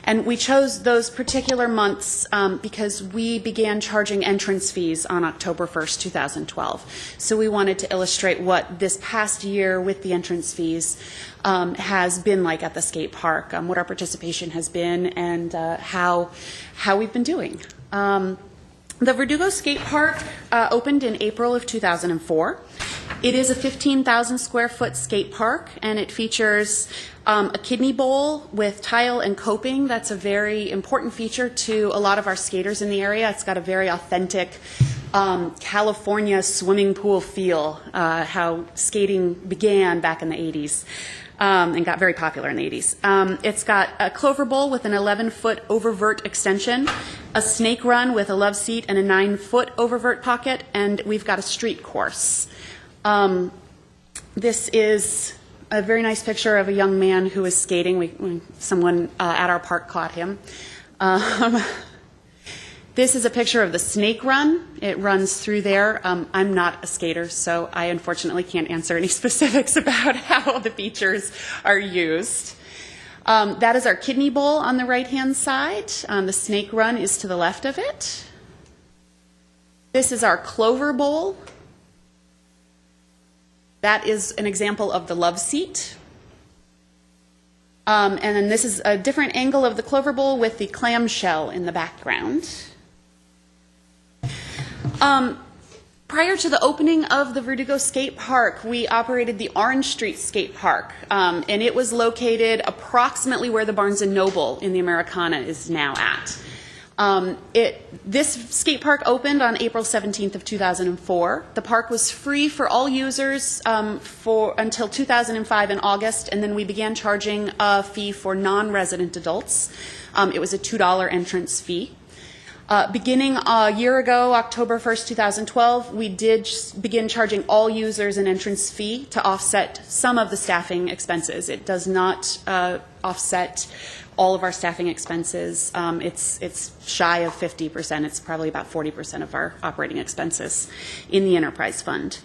And we chose those particular months because we began charging entrance fees on October 1st, 2012. So we wanted to illustrate what this past year with the entrance fees has been like at the skate park, what our participation has been, and how we've been doing. The Verdugo Skate Park opened in April of 2004. It is a 15,000 square foot skate park, and it features a kidney bowl with tile and coping. That's a very important feature to a lot of our skaters in the area. It's got a very authentic California swimming pool feel, how skating began back in the 80s. And got very popular in the 80s. It's got a clover bowl with an 11-foot oververt extension, a snake run with a love seat and a 9-foot oververt pocket, and we've got a street course. This is a very nice picture of a young man who is skating. Someone at our park caught him. This is a picture of the snake run. It runs through there. I'm not a skater, so I unfortunately can't answer any specifics about how the features are used. That is our kidney bowl on the right-hand side. The snake run is to the left of it. This is our clover bowl. That is an example of the love seat. And then this is a different angle of the clover bowl with the clamshell in the background. Prior to the opening of the Verdugo Skate Park, we operated the Orange Street Skate Park, and it was located approximately where the Barnes & Noble in the Americana is now at. This skate park opened on April 17th of 2004. The park was free for all users until 2005 in August, and then we began charging a fee for non-resident adults. It was a $2 entrance fee. Beginning a year ago, October 1st, 2012, we did begin charging all users an entrance fee to offset some of the staffing expenses. It does not offset all of our staffing expenses. It's shy of 50%. It's probably about 40% of our operating expenses in the enterprise fund.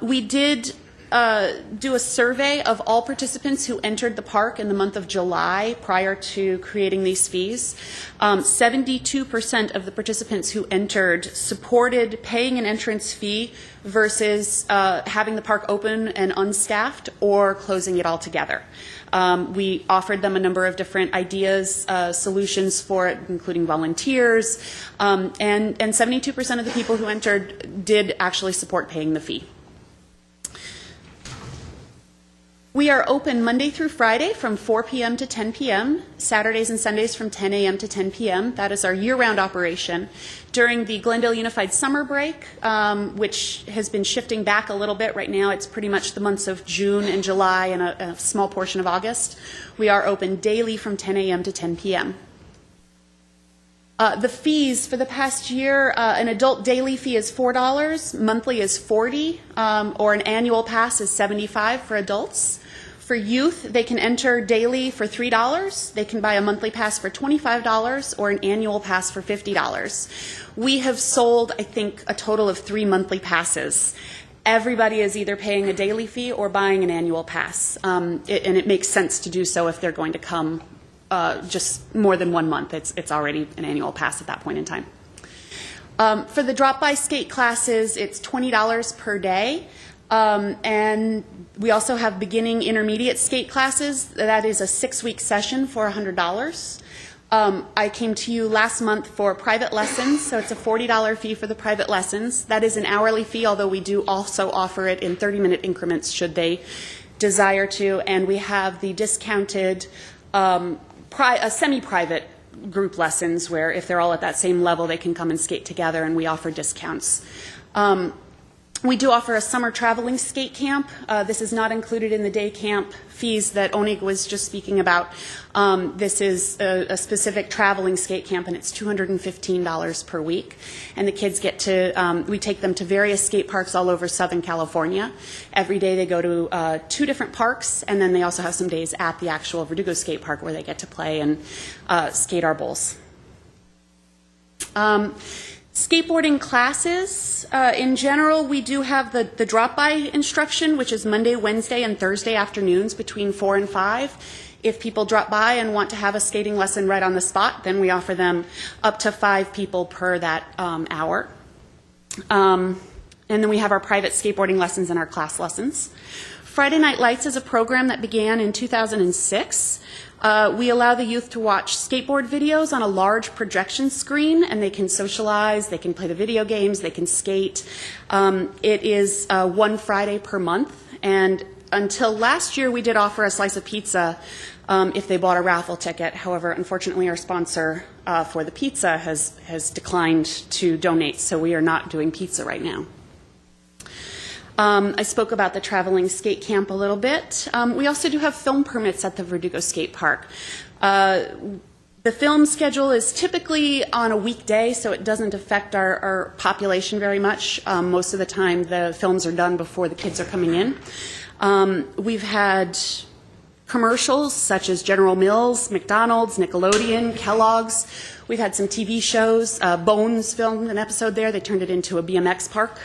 We did do a survey of all participants who entered the park in the month of July prior to creating these fees. 72% of the participants who entered supported paying an entrance fee versus having the park open and unstaffed or closing it altogether. We offered them a number of different ideas, solutions for it, including volunteers, and 72% of the people who entered did actually support paying the fee. We are open Monday through Friday from 4 p.m. to 10 p.m., Saturdays and Sundays from 10 a.m. to 10 p.m. That is our year-round operation. During the Glendale Unified Summer Break, which has been shifting back a little bit, right now it's pretty much the months of June and July and a small portion of August, we are open daily from 10 a.m. to 10 p.m. The fees for the past year, an adult daily fee is $4, monthly is $40, or an annual pass is $75 for adults. For youth, they can enter daily for $3. They can buy a monthly pass for $25 or an annual pass for $50. We have sold, I think, a total of 3 monthly passes. Everybody is either paying a daily fee or buying an annual pass, and it makes sense to do so if they're going to come just more than 1 month. It's already an annual pass at that point in time. For the drop-by skate classes, it's $20 per day. And we also have beginning intermediate skate classes. That is a 6-week session for $100. I came to you last month for private lessons, so it's a $40 fee for the private lessons. That is an hourly fee, although we do also offer it in 30-minute increments should they desire to. And we have the discounted semi-private group lessons where if they're all at that same level, they can come and skate together, and we offer discounts. We do offer a summer traveling skate camp. This is not included in the day camp fees that Onig was just speaking about. This is a specific traveling skate camp, and it's $215 per week. And the kids get to, we take them to various skate parks all over Southern California. Every day they go to 2 different parks, and then they also have some days at the actual Verdugo skate park where they get to play and skate our bowls. Skateboarding classes, in general, we do have the drop-by instruction, which is Monday, Wednesday, and Thursday afternoons between 4 and 5. If people drop by and want to have a skating lesson right on the spot, then we offer them up to 5 people per that hour. And then we have our private skateboarding lessons and our class lessons. Friday Night Lights is a program that began in 2006. We allow the youth to watch skateboard videos on a large projection screen, and they can socialize, they can play the video games, they can skate. It is 1 Friday per month, and until last year we did offer a slice of pizza if they bought a raffle ticket. However, unfortunately our sponsor for the pizza has declined to donate, so we are not doing pizza right now. I spoke about the traveling skate camp a little bit. We also do have film permits at the Verdugo Skate Park. The The film schedule is typically on a weekday, so it doesn't affect our population very much. Most of the time, the films are done before the kids are coming in. We've had commercials such as General Mills, McDonald's, Nickelodeon, Kellogg's. We've had some TV shows. Bones filmed an episode there. They turned it into a BMX park.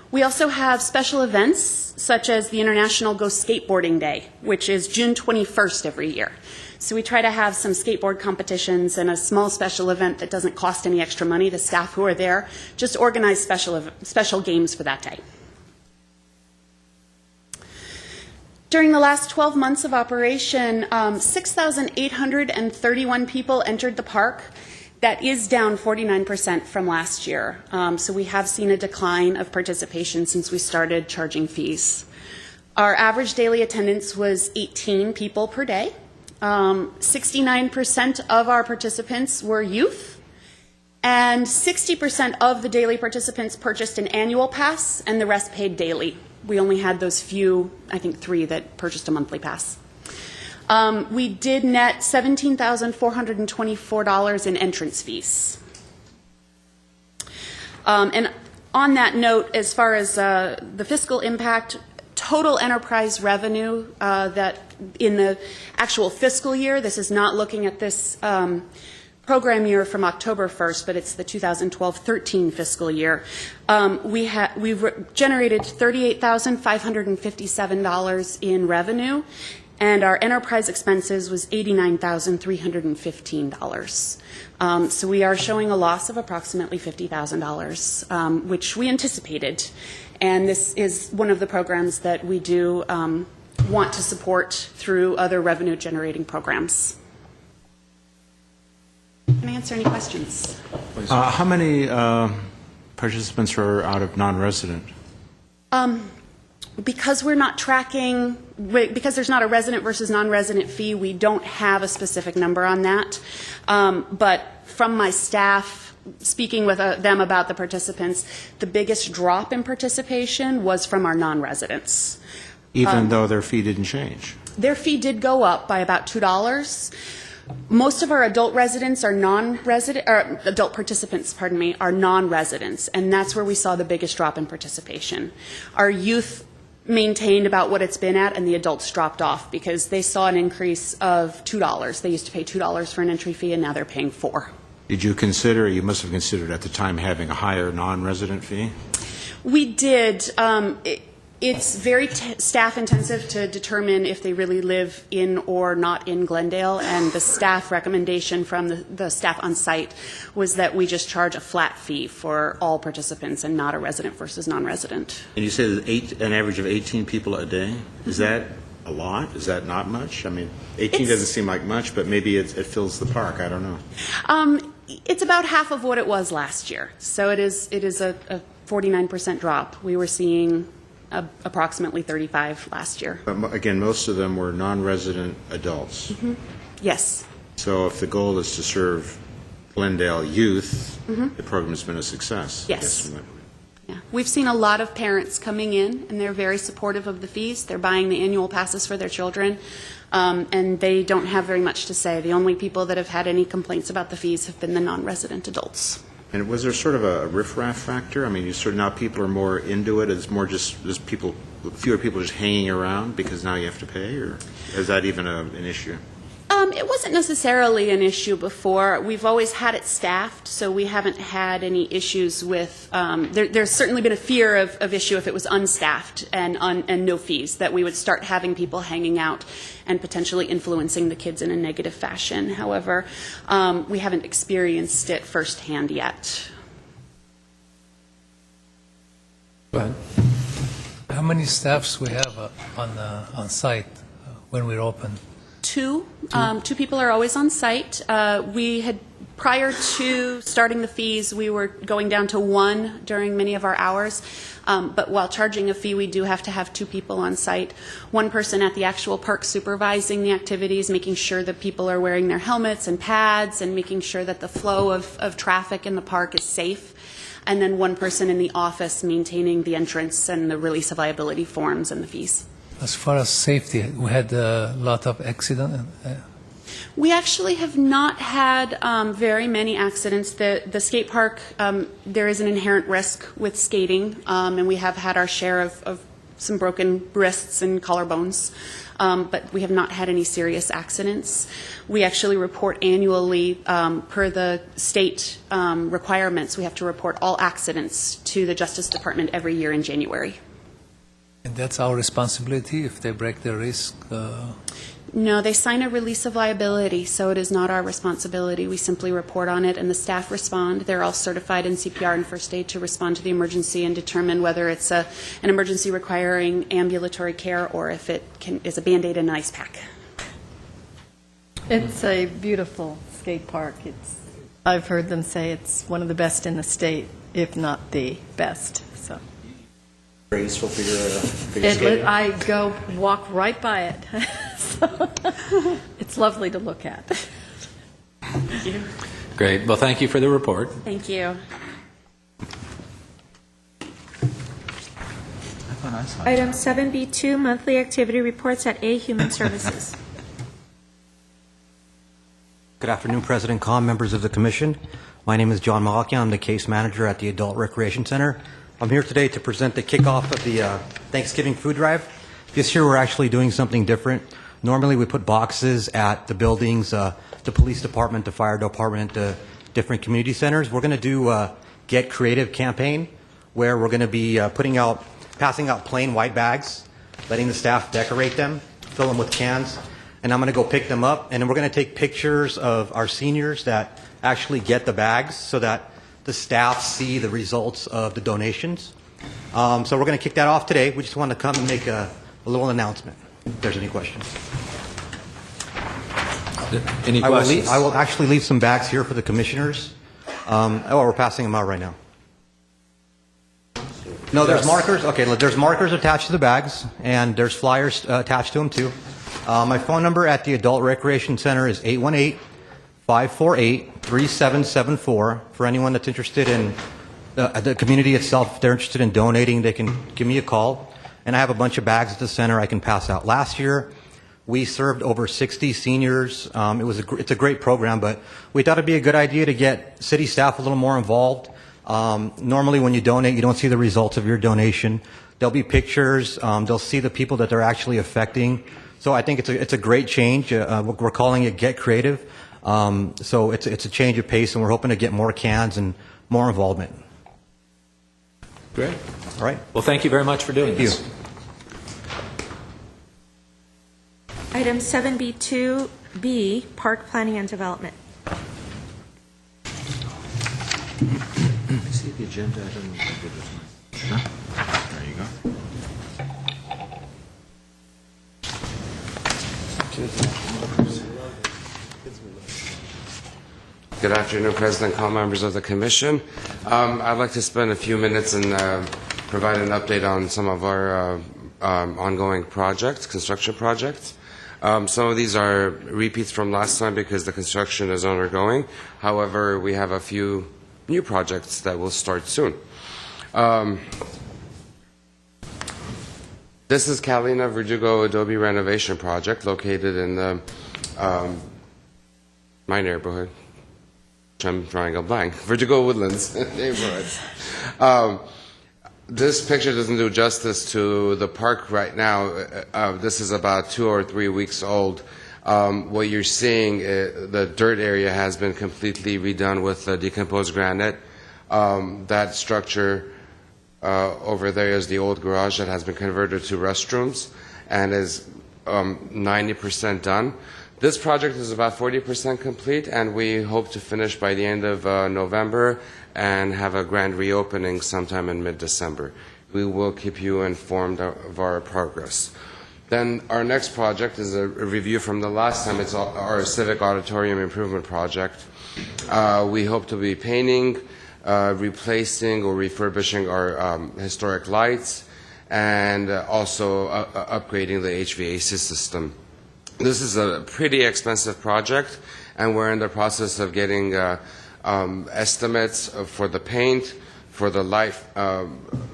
We also have special events such as the International Go Skateboarding Day, which is June 21st every year. So we try to have some skateboard competitions and a small special event that doesn't cost any extra money. The staff who are there just organize special games for that day. During the last 12 months of operation, 6,831 people entered the park. That is down 49% from last year. So we have seen a decline of participation since we started charging fees. Our average daily attendance was 18 people per day. 69% of our participants were youth, and 60% of the daily participants purchased an annual pass, and the rest paid daily. We only had those few, I think 3, that purchased a monthly pass. We did net $17,424 in entrance fees. And on that note, as far as the fiscal impact, total enterprise revenue that in the actual fiscal year, this is not looking at this program year from October 1st, but it's the 2012-13 fiscal year. We've generated $38,557 in revenue, and our enterprise expenses was $89,315. So we are showing a loss of approximately $50,000, which we anticipated. And this is one of the programs that we do want to support through other revenue-generating programs. Can I answer any questions? How many participants are out of non-resident? Because we're not tracking, because there's not a resident versus non-resident fee, we don't have a specific number on that. But from my staff, speaking with them about the participants, the biggest drop in participation was from our non-residents. Even though their fee didn't change? Their fee did go up by about $2. Most of our adult residents are non-resident, or adult participants, pardon me, are non-residents, and that's where we saw the biggest drop in participation. Our youth maintained about what it's been at, and the adults dropped off because they saw an increase of $2. They used to pay $2 for an entry fee, and now they're paying $4. Did you consider, you must have considered at the time, having a higher non-resident fee? We did. It's very staff intensive to determine if they really live in or not in Glendale, and the staff recommendation from the staff on site was that we just charge a flat fee for all participants and not a resident versus non-resident. And you said an average of 18 people a day? Is that a lot? Is that not much? I mean, 18 doesn't seem like much, but maybe it fills the park. I don't know. It's about half of what it was last year. So it is a 49% drop. We were seeing approximately 35 last year. But again, most of them were non-resident adults. Mm-hmm. Yes. So if the goal is to serve Glendale youth, the program's been a success. Yes. Yeah. We've seen a lot of parents coming in, and they're very supportive of the fees. They're buying the annual passes for their children, and they don't have very much to say. The only people that have had any complaints about the fees have been the non-resident adults. And was there sort of a riffraff factor? I mean, now people are more into it. It's more just people, fewer people just hanging around because now you have to pay, or is that even an issue? It wasn't necessarily an issue before. We've always had it staffed, so we haven't had any issues with. There's certainly been a fear of issue if it was unstaffed and no fees, that we would start having people hanging out and potentially influencing the kids in a negative fashion. However, we haven't experienced it firsthand yet. Go ahead. How many staffs we have on site when we're open? Two people are always on site. We had, prior to starting the fees, we were going down to 1 during many of our hours. But while charging a fee, we do have to have 2 people on site. 1 person at the actual park supervising the activities, making sure that people are wearing their helmets and pads, and making sure that the flow of traffic in the park is safe. And then 1 person in the office maintaining the entrance and the release of liability forms and the fees. As far as safety, we had a lot of accidents. We actually have not had very many accidents. The skate park, there is an inherent risk with skating, and we have had our share of some broken wrists and collarbones, but we have not had any serious accidents. We actually report annually, per the state requirements, we have to report all accidents to the Justice Department every year in January. And that's our responsibility if they break their wrist? No, they sign a release of liability, so it is not our responsibility. We simply report on it, and the staff respond. They're all certified in CPR and first aid to respond to the emergency and determine whether it's an emergency requiring ambulatory care or if it is a Band-Aid and an ice pack. It's a beautiful skate park. I've heard them say it's one of the best in the state, if not the best. So Graceful for your skating. I go walk right by it. So, it's lovely to look at. Thank you. Great. Well, thank you for the report. Thank you. Item 7B2, monthly activity reports at A, Human Services. Good afternoon, President Kahn, members of the Commission. My name is John Malakian. I'm the case manager at the Adult Recreation Center. I'm here today to present the kickoff of the Thanksgiving food drive. This year we're actually doing something different. Normally we put boxes at the buildings, the police department, the fire department, the different community centers. We're going to do a Get Creative campaign where we're going to be passing out plain white bags, letting the staff decorate them, fill them with cans, and I'm going to go pick them up, and then we're going to take pictures of our seniors that actually get the bags so that the staff see the results of the donations. So we're going to kick that off today. We just want to come and make a little announcement, if there's any questions. Any questions? I will actually leave some bags here for the commissioners. We're passing them out right now. No, there's markers. Okay, look, there's markers attached to the bags, and there's flyers attached to them, too. My phone number at the Adult Recreation Center is 818-548-3774. For anyone that's interested in the community itself, if they're interested in donating, they can give me a call. And I have a bunch of bags at the center I can pass out. Last year, we served over 60 seniors. It's a great program, but we thought it'd be a good idea to get city staff a little more involved. Normally, when you donate, you don't see the results of your donation. There'll be pictures. They'll see the people that they're actually affecting. So I think it's a great change. We're calling it Get Creative. So it's a change of pace, and we're hoping to get more cans and more involvement. Great. All right. Well, thank you very much for doing this. Thank you. Item 7B2B, Park Planning and Development. I see the agenda. I don't know if I did this one. Sure. There you go. Good afternoon, President Kahn, members of the Commission. I'd like to spend a few minutes and provide an update on some of our ongoing projects, construction projects. Some of these are repeats from last time because the construction is undergoing. However, we have a few new projects that will start soon. This is Catalina Verdugo Adobe renovation project located in the, my neighborhood. I'm drawing a blank. Verdugo Woodlands neighborhood. This picture doesn't do justice to the park right now. This is about 2 or 3 weeks old. What you're seeing, the dirt area has been completely redone with decomposed granite. That structure over there is the old garage that has been converted to restrooms and is 90% done. This project is about 40% complete, and we hope to finish by the end of November and have a grand reopening sometime in mid-December. We will keep you informed of our progress. Then our next project is a review from the last time. It's our Civic Auditorium Improvement Project. We hope to be painting, replacing or refurbishing our historic lights, and also upgrading the HVAC system. This is a pretty expensive project, and we're in the process of getting estimates for the paint, for the light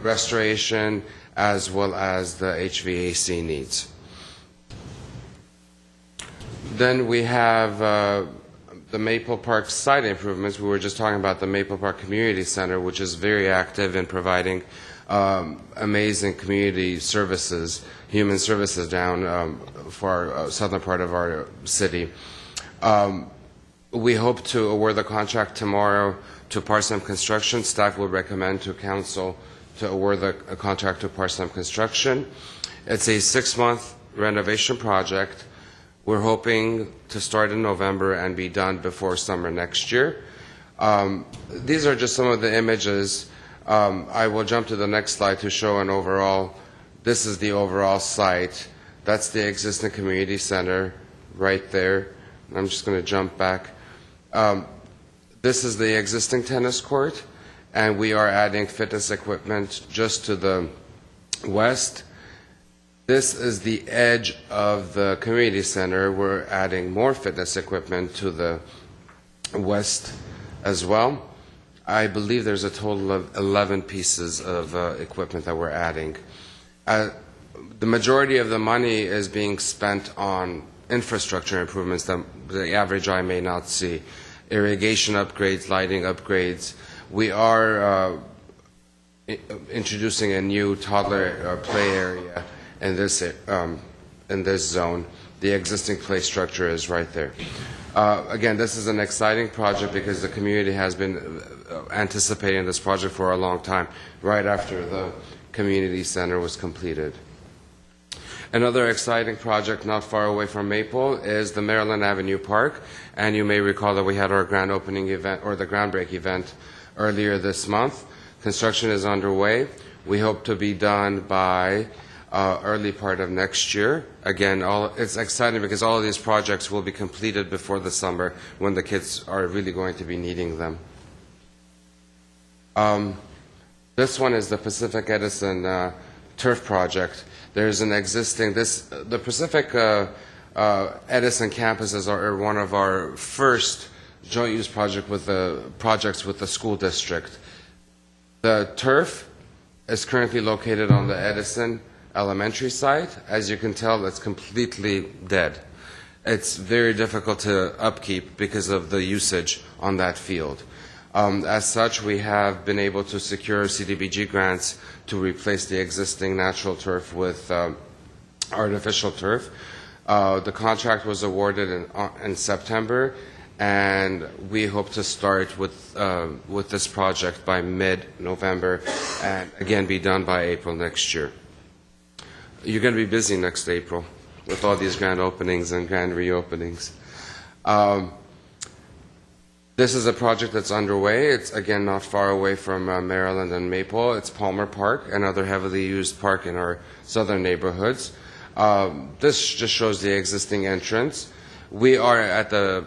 restoration, as well as the HVAC needs. Then we have the Maple Park site improvements. We were just talking about the Maple Park Community Center, which is very active in providing amazing community services, human services down for our southern part of our city. We hope to award the contract tomorrow to Parsam Construction. Staff will recommend to Council to award the contract to Parsam Construction. It's a 6-month renovation project. We're hoping to start in November and be done before summer next year. These are just some of the images. I will jump to the next slide to show an overall. This is the overall site. That's the existing community center right there. I'm just going to jump back. This is the existing tennis court, and we are adding fitness equipment just to the west. This is the edge of the community center. We're adding more fitness equipment to the west as well. I believe there's a total of 11 pieces of equipment that we're adding. The majority of the money is being spent on infrastructure improvements that the average eye may not see. Irrigation upgrades, lighting upgrades. We are introducing a new toddler play area in this zone. The existing play structure is right there. Again, this is an exciting project because the community has been anticipating this project for a long time, right after the community center was completed. Another exciting project not far away from Maple is the Maryland Avenue Park, and you may recall that we had our grand opening event, or the groundbreak event, earlier this month. Construction is underway. We hope to be done by early part of next year. Again, it's exciting because all of these projects will be completed before the summer when the kids are really going to be needing them. This one is the Pacific Edison turf project. There's an existing, the Pacific Edison campuses are one of our first joint use projects with the school district. The turf is currently located on the Edison elementary site. As you can tell, it's completely dead. It's very difficult to upkeep because of the usage on that field. As such, we have been able to secure CDBG grants to replace the existing natural turf with artificial turf. The contract was awarded in September, and we hope to start with this project by mid-November and again be done by April next year. You're going to be busy next April with all these grand openings and grand reopenings. This is a project that's underway. It's, again, not far away from Maryland and Maple. It's Palmer Park, another heavily used park in our southern neighborhoods. This just shows the existing entrance. We are at the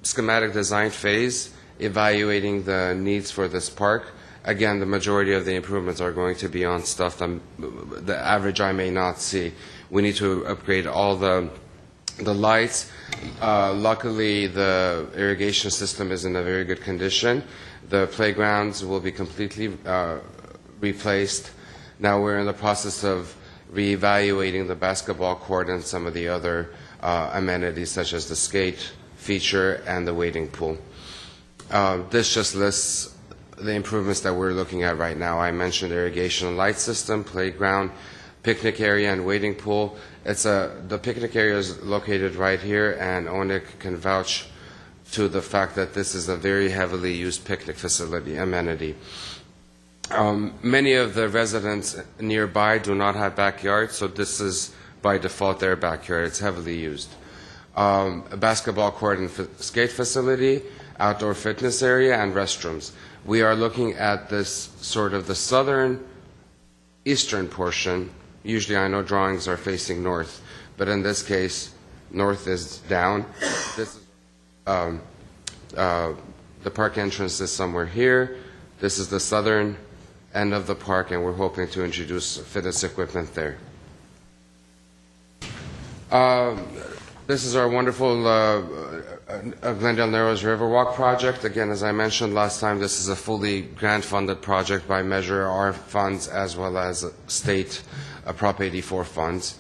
schematic design phase, evaluating the needs for this park. Again, the majority of the improvements are going to be on stuff that the average eye may not see. We need to upgrade all the lights. Luckily, the irrigation system is in a very good condition. The playgrounds will be completely replaced. Now we're in the process of reevaluating the basketball court and some of the other amenities, such as the skate feature and the wading pool. This just lists the improvements that we're looking at right now. I mentioned irrigation and light system, playground, picnic area, and wading pool. The picnic area is located right here, and ONIC can vouch to the fact that this is a very heavily used picnic facility amenity. Many of the residents nearby do not have backyards, so this is by default their backyard. It's heavily used. A basketball court and skate facility, outdoor fitness area, and restrooms. We are looking at this sort of the southern eastern portion. Usually I know drawings are facing north, but in this case, north is down. This is, the park entrance is somewhere here. This is the southern end of the park, and we're hoping to introduce fitness equipment there. This is our wonderful Glendale Narrows Riverwalk project. Again, as I mentioned last time, this is a fully grant-funded project by Measure R funds as well as state Prop 84 funds.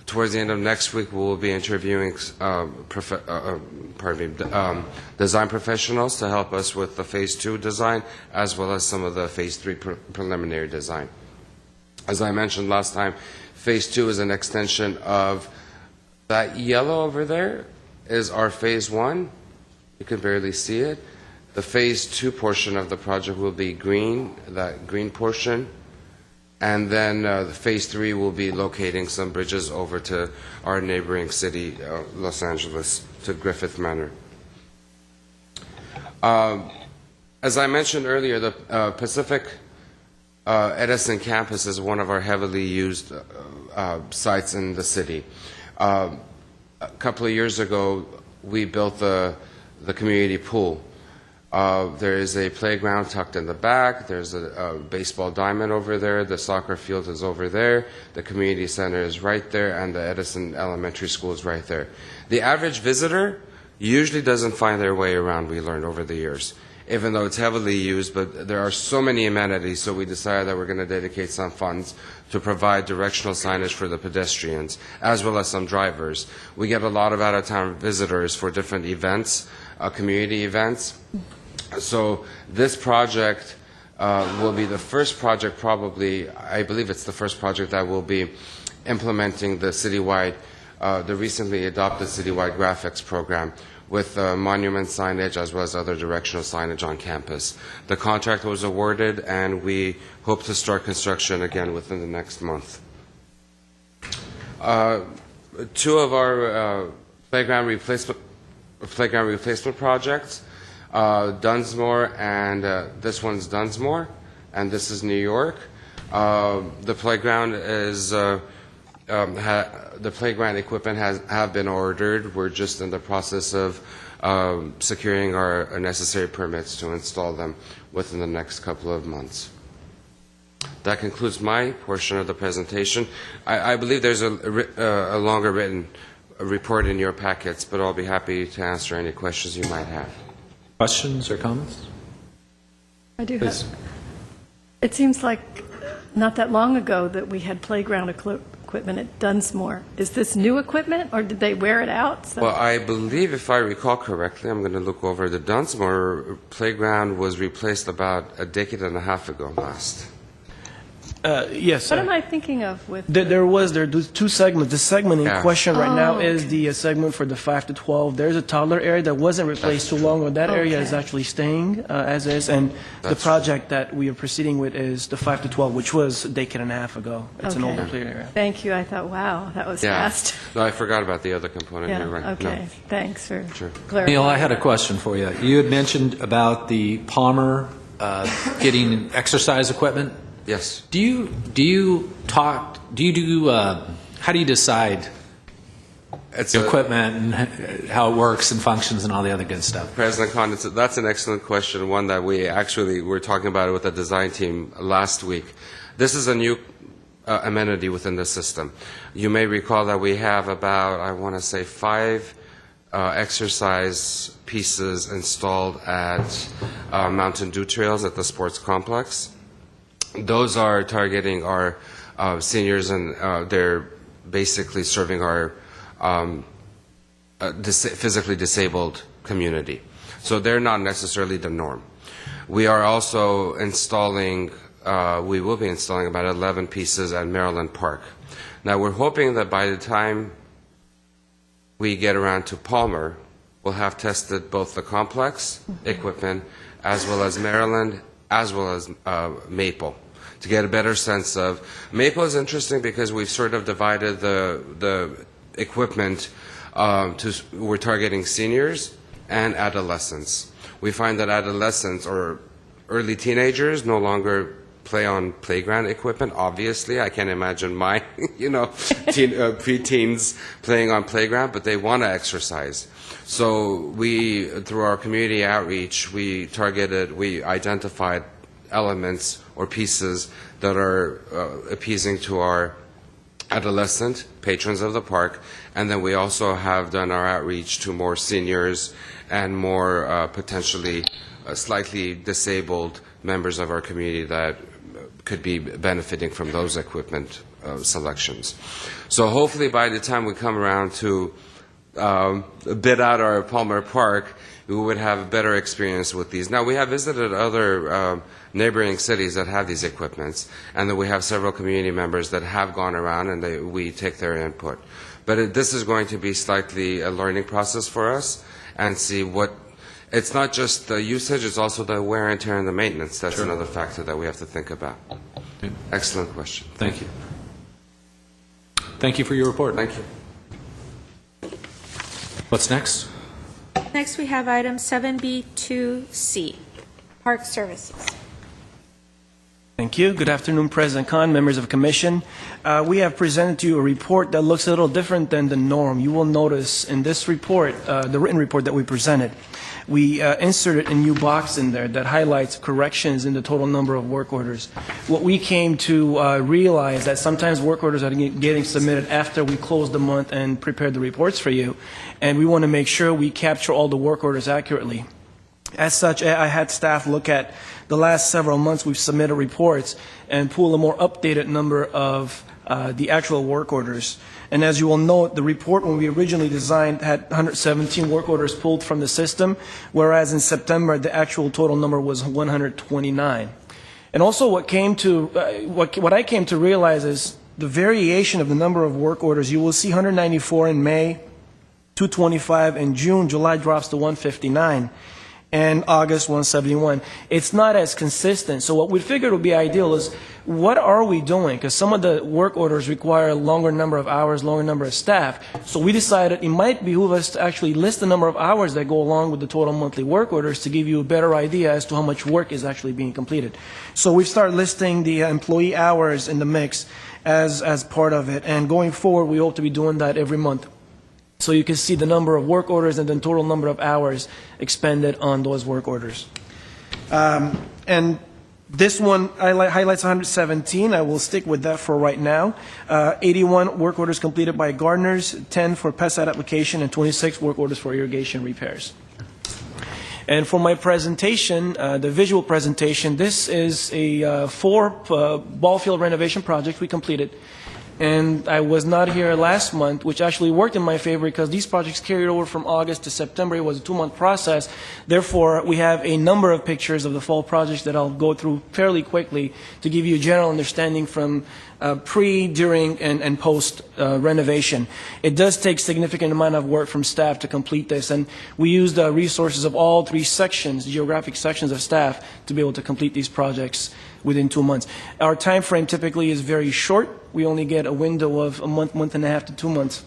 towards the end of next week, we will be interviewing design professionals to help us with the Phase 2 design, as well as some of the Phase 3 preliminary design. As I mentioned last time, Phase 2 is an extension of that yellow over there is our Phase 1. You can barely see it. The Phase 2 portion of the project will be green, that green portion. And then the Phase 3 will be locating some bridges over to our neighboring city, Los Angeles, to Griffith Manor. As I mentioned earlier, the Pacific Edison campus is one of our heavily used sites in the city. A couple of years ago, we built the community pool. There is a playground tucked in the back. There's a baseball diamond over there. The soccer field is over there. The community center is right there, and the Edison Elementary School is right there. The average visitor usually doesn't find their way around, we learned over the years, even though it's heavily used, but there are so many amenities, so we decided that we're going to dedicate some funds to provide directional signage for the pedestrians, as well as some drivers. We get a lot of out-of-town visitors for different events, community events. So this project will be the first project, probably, I believe it's the first project that will be implementing the citywide, the recently adopted citywide graphics program with monument signage as well as other directional signage on campus. The contract was awarded, and we hope to start construction again within the next month. Two of our playground replacement projects, Dunsmore, and this one's Dunsmore, and this is New York. The playground is the playground equipment have been ordered. We're just in the process of securing our necessary permits to install them within the next couple of months. That concludes my portion of the presentation. I believe there's a longer written report in your packets, but I'll be happy to answer any questions you might have. Questions or comments? I do Please. have. It seems like not that long ago that we had playground equipment at Dunsmore. Is this new equipment, or did they wear it out? So- Well, I believe, if I recall correctly, I'm going to look over, the Dunsmore playground was replaced about a decade and a half ago last. Yes. What am I thinking of with? There are two segments. The segment in Yeah. question right now Oh, is the segment for the 5 to 12. There's a toddler area that wasn't replaced too long ago. That area is Okay. actually staying as is, and the That's- project that we are proceeding with is the 5 to 12, which was a decade and a half ago. It's an Okay. older play area. Thank you. I thought, wow, that was Yeah. fast. No, I forgot about the other component. Yeah, You're right. okay. Thanks for Sure. clarifying. Neil, I had a question for you. You had mentioned about the Palmer getting exercise equipment. Yes. How do you decide It's the equipment and how it works and functions and all the other good stuff? President Khan, that's an excellent question, one that we actually were talking about with the design team last week. This is a new amenity within the system. You may recall that we have about, I want to say, 5 exercise pieces installed at Mountain Dew Trails at the sports complex. Those are targeting our seniors, and they're basically serving our physically disabled community. So they're not necessarily the norm. We are also installing, we will be installing about 11 pieces at Maryland Park. Now we're hoping that by the time we get around to Palmer, we'll have tested both the complex equipment as well as Maryland, as well as Maple, to get a better sense of. Maple is interesting because we've sort of divided the equipment we're targeting seniors and adolescents. We find that adolescents or early teenagers no longer play on playground equipment. Obviously, I can't imagine my preteens playing on playground, but they want to exercise. So we, through our community outreach, we identified elements or pieces that are appeasing to our adolescent patrons of the park, and then we also have done our outreach to more seniors and more potentially slightly disabled members of our community that could be benefiting from those equipment selections. So hopefully by the time we come around to bid out our Palmer Park, we would have a better experience with these. Now, we have visited other neighboring cities that have these equipments, and that we have several community members that have gone around, and we take their input. But this is going to be slightly a learning process for us, and see what, it's not just the usage, it's also the wear and tear and the maintenance. That's another factor that we have to think about. Excellent question. Thank you. Thank you for your report. Thank you. What's next? Next, we have item 7B2C, Park Services. Thank you. Good afternoon, President Khan, members of the Commission. We have presented to you a report that looks a little different than the norm. You will notice in this report, the written report that we presented, we inserted a new box in there that highlights corrections in the total number of work orders. What we came to realize that sometimes work orders are getting submitted after we close the month and prepare the reports for you, and we want to make sure we capture all the work orders accurately. As such, I had staff look at the last several months we've submitted reports and pull a more updated number of the actual work orders. And as you will note, the report when we originally designed had 117 work orders pulled from the system, whereas in September the actual total number was 129. And also what I came to realize is the variation of the number of work orders. You will see 194 in May, 225 in June, July drops to 159. And August 171. It's not as consistent. So what we figured would be ideal is, what are we doing? Because some of the work orders require a longer number of hours, longer number of staff. So we decided it might behoove us to actually list the number of hours that go along with the total monthly work orders to give you a better idea as to how much work is actually being completed. So we've started listing the employee hours in the mix as part of it. And going forward, we hope to be doing that every month. So you can see the number of work orders and the total number of hours expended on those work orders. And this one highlights 117. I will stick with that for right now. 81 work orders completed by gardeners, 10 for pesticide application, and 26 work orders for irrigation repairs. And for my presentation, the visual presentation, this is a 4 ball field renovation project we completed. And I was not here last month, which actually worked in my favor because these projects carried over from August to September. It was a 2-month process. Therefore, we have a number of pictures of the fall projects that I'll go through fairly quickly to give you a general understanding from pre, during, and post renovation. It does take significant amount of work from staff to complete this, and we used resources of all 3 sections, geographic sections of staff, to be able to complete these projects within 2 months. Our time frame typically is very short. We only get a window of a month, month and a half to 2 months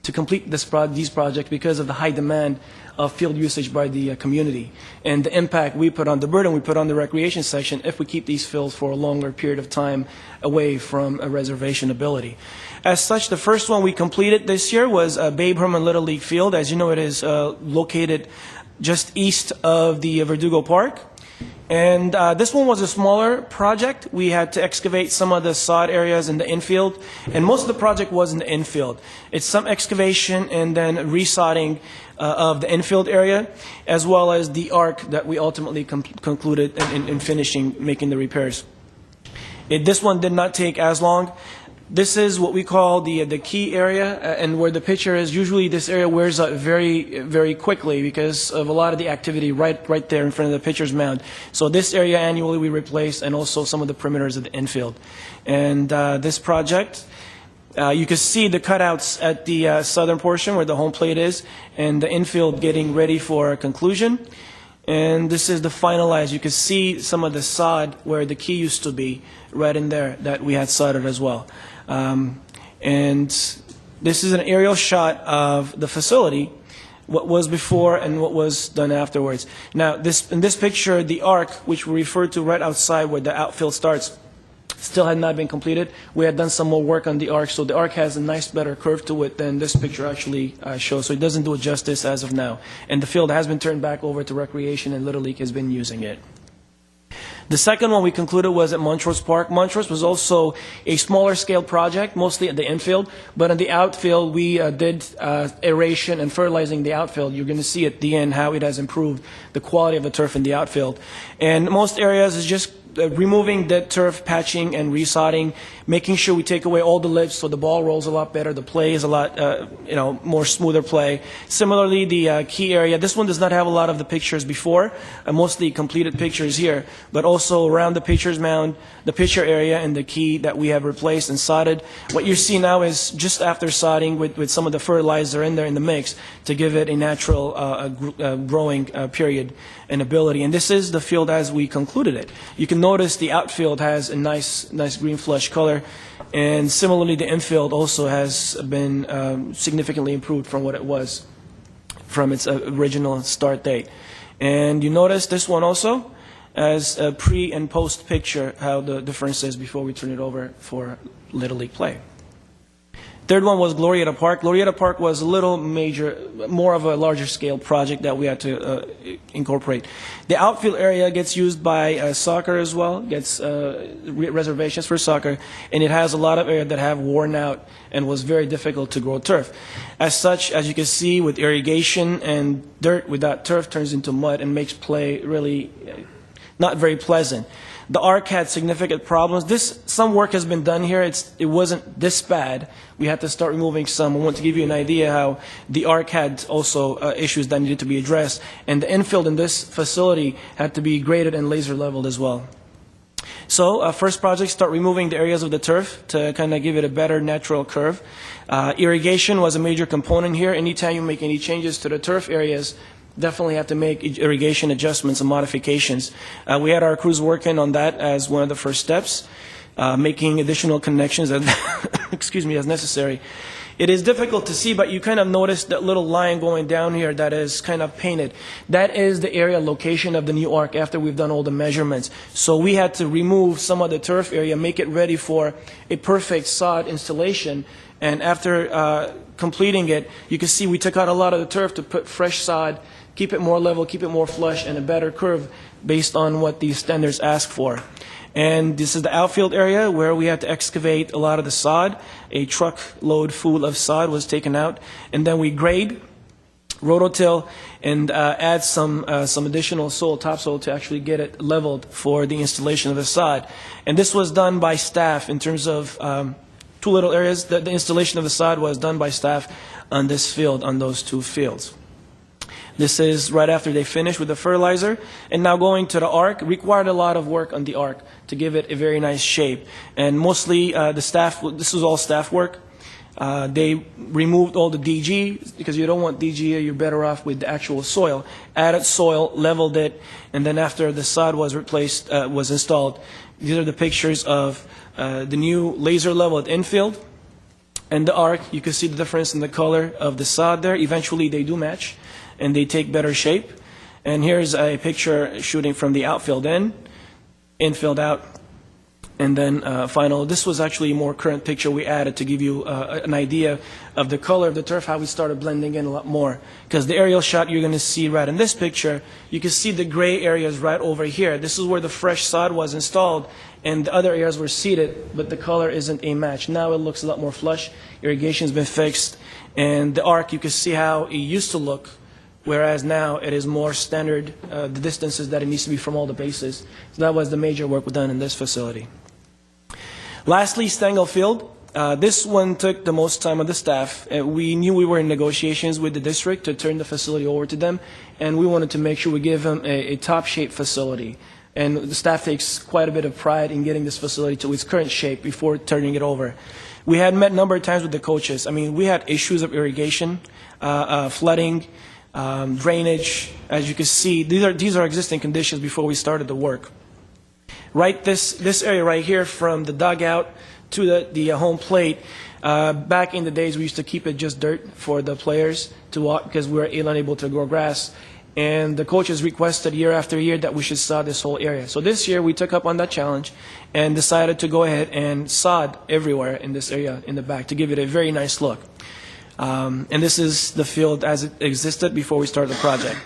to complete these projects because of the high demand of field usage by the community and the impact we put on the burden we put on the recreation section if we keep these fields for a longer period of time away from a reservation ability. As such, the first one we completed this year was Babe Herman Little League Field. As you know, it is located just east of the Verdugo Park. And this one was a smaller project. We had to excavate some of the sod areas in the infield, and most of the project was in the infield. It's some excavation and then resodding of the infield area, as well as the arc that we ultimately concluded in finishing, making the repairs. This one did not take as long. This is what we call the key area, and where the pitcher is. Usually this area wears out very, very quickly because of a lot of the activity right there in front of the pitcher's mound. So this area annually we replace, and also some of the perimeters of the infield. And this project, you can see the cutouts at the southern portion where the home plate is, and the infield getting ready for a conclusion. And this is the finalized. You can see some of the sod where the key used to be right in there that we had sodded as well. And this is an aerial shot of the facility, what was before and what was done afterwards. Now, in this picture, the arc, which we refer to right outside where the outfield starts, still had not been completed. We had done some more work on the arc, so the arc has a nice, better curve to it than this picture actually shows. So it doesn't do it justice as of now. And the field has been turned back over to recreation, and Little League has been using it. The second one we concluded was at Montrose Park. Montrose was also a smaller scale project, mostly at the infield, but in the outfield we did aeration and fertilizing the outfield. You're going to see at the end how it has improved the quality of the turf in the outfield. And most areas is just removing dead turf, patching and resodding, making sure we take away all the lips so the ball rolls a lot better, the play is a lot, more smoother play. Similarly, the key area, this one does not have a lot of the pictures before, mostly completed pictures here, but also around the pitcher's mound, the pitcher area and the key that we have replaced and sodded. What you see now is just after sodding with some of the fertilizer in there in the mix to give it a natural growing period and ability. And this is the field as we concluded it. You can notice the outfield has a nice green flush color, and similarly the infield also has been significantly improved from what it was from its original start date. And you notice this one also as a pre and post picture, how the difference is before we turn it over for Little League play. Third one was Glorieta Park. Glorieta Park was a little major, more of a larger scale project that we had to incorporate. The outfield area gets used by soccer as well, gets reservations for soccer, and it has a lot of area that have worn out and was very difficult to grow turf. As such, as you can see, with irrigation and dirt without turf turns into mud and makes play really not very pleasant. The arc had significant problems. Some work has been done here. It wasn't this bad. We had to start removing some. I want to give you an idea how the arc had also issues that needed to be addressed. And the infield in this facility had to be graded and laser leveled as well. So first project, start removing the areas of the turf to kind of give it a better natural curve. Irrigation was a major component here. Anytime you make any changes to the turf areas, definitely have to make irrigation adjustments and modifications. We had our crews working on that as one of the first steps, making additional connections as, as necessary. It is difficult to see, but you kind of notice that little line going down here that is kind of painted. That is the area location of the new arc after we've done all the measurements. So we had to remove some of the turf area, make it ready for a perfect sod installation. And after completing it, you can see we took out a lot of the turf to put fresh sod, keep it more level, keep it more flush, and a better curve based on what these standards ask for. And this is the outfield area where we had to excavate a lot of the sod. A truckload full of sod was taken out. And then we grade, rototill, and add some additional soil, topsoil, to actually get it leveled for the installation of the sod. And this was done by staff in terms of two little areas. The installation of the sod was done by staff on this field, on those two fields. This is right after they finished with the fertilizer. And now going to the arc, required a lot of work on the arc to give it a very nice shape. And mostly the staff, this was all staff work. They removed all the DG, because you don't want DG here, you're better off with the actual soil. Added soil, leveled it, and then after the sod was replaced, was installed, these are the pictures of the new laser leveled infield and the arc. You can see the difference in the color of the sod there. Eventually they do match and they take better shape. And here's a picture shooting from the outfield infield out, and then final. This was actually a more current picture we added to give you an idea of the color of the turf, how we started blending in a lot more. Because the aerial shot you're going to see right in this picture, you can see the gray areas right over here. This is where the fresh sod was installed, and the other areas were seeded, but the color isn't a match. Now it looks a lot more flush. Irrigation's been fixed, and the arc, you can see how it used to look, whereas now it is more standard, the distances that it needs to be from all the bases. So that was the major work done in this facility. Lastly, Stengel Field. This one took the most time of the staff. We knew we were in negotiations with the district to turn the facility over to them, and we wanted to make sure we give them a top-shape facility. And the staff takes quite a bit of pride in getting this facility to its current shape before turning it over. We had met a number of times with the coaches. I mean, we had issues of irrigation, flooding, drainage. As you can see, these are existing conditions before we started the work. Right, this area right here, from the dugout to the home plate, back in the days we used to keep it just dirt for the players to walk because we were unable to grow grass. And the coaches requested year after year that we should sod this whole area. So this year we took up on that challenge and decided to go ahead and sod everywhere in this area in the back to give it a very nice look. And this is the field as it existed before we started the project.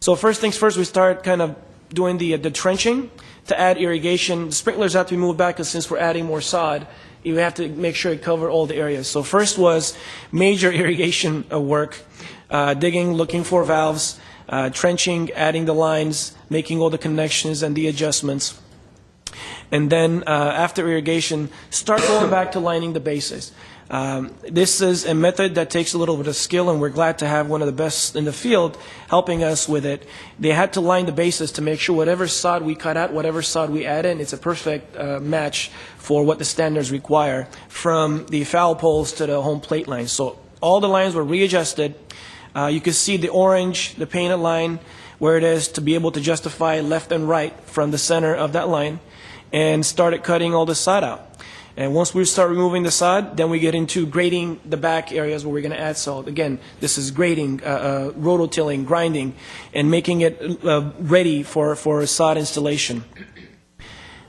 So first things first, we start kind of doing the trenching to add irrigation. The sprinklers have to be moved back because since we're adding more sod, you have to make sure it cover all the areas. So first was major irrigation work, digging, looking for valves, trenching, adding the lines, making all the connections and the adjustments. and then after irrigation, start going back to lining the bases. This is a method that takes a little bit of skill, and we're glad to have one of the best in the field helping us with it. They had to line the bases to make sure whatever sod we cut out, whatever sod we add in, it's a perfect match for what the standards require, from the foul poles to the home plate lines. So all the lines were readjusted. You can see the orange, the painted line, where it is to be able to justify left and right from the center of that line, and started cutting all the sod out. And once we start removing the sod, then we get into grading the back areas where we're going to add salt. Again, this is grading, rototilling, grinding, and making it ready for sod installation.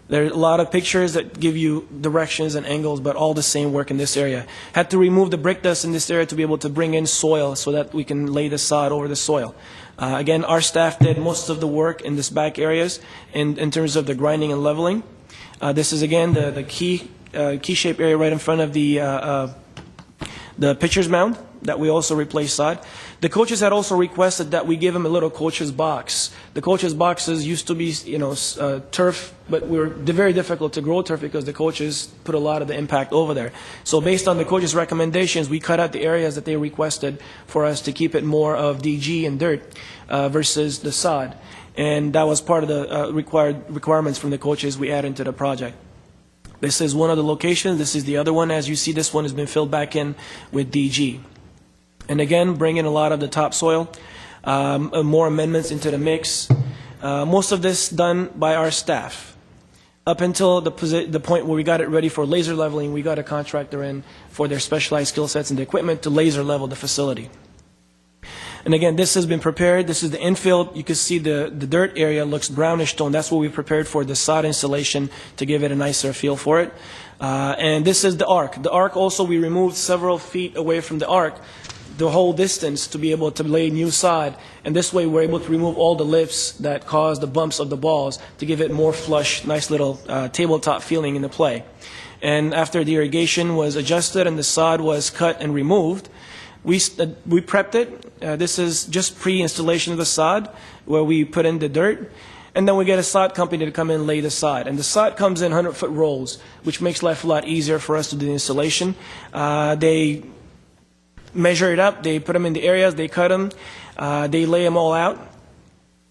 There are a lot of pictures that give you directions and angles, but all the same work in this area. Had to remove the brick dust in this area to be able to bring in soil so that we can lay the sod over the soil. Again, our staff did most of the work in this back areas in terms of the grinding and leveling. This is, again, the key shape area right in front of the pitcher's mound that we also replaced sod. The coaches had also requested that we give them a little coach's box. The coach's boxes used to be, turf, but they're very difficult to grow turf because the coaches put a lot of the impact over there. So based on the coaches' recommendations, we cut out the areas that they requested for us to keep it more of DG and dirt versus the sod. And that was part of the requirements from the coaches we added into the project. This is one of the locations. This is the other one. As you see, this one has been filled back in with DG. And again, bring in a lot of the topsoil, more amendments into the mix. Most of this done by our staff. Up until the point where we got it ready for laser leveling, we got a contractor in for their specialized skill sets and the equipment to laser level the facility. And again, this has been prepared. This is the infield. You can see the dirt area looks brownish tone. That's what we prepared for the sod installation to give it a nicer feel for it. And this is the arc. The arc also, we removed several feet away from the arc, the whole distance, to be able to lay new sod. And this way we're able to remove all the lifts that cause the bumps of the balls to give it more flush, nice little tabletop feeling in the play. And after the irrigation was adjusted and the sod was cut and removed, we prepped it. This is just pre-installation of the sod, where we put in the dirt. And then we get a sod company to come in and lay the sod. And the sod comes in 100-foot rolls, which makes life a lot easier for us to do the installation. They measure it up. They put them in the areas. They cut them. They lay them all out.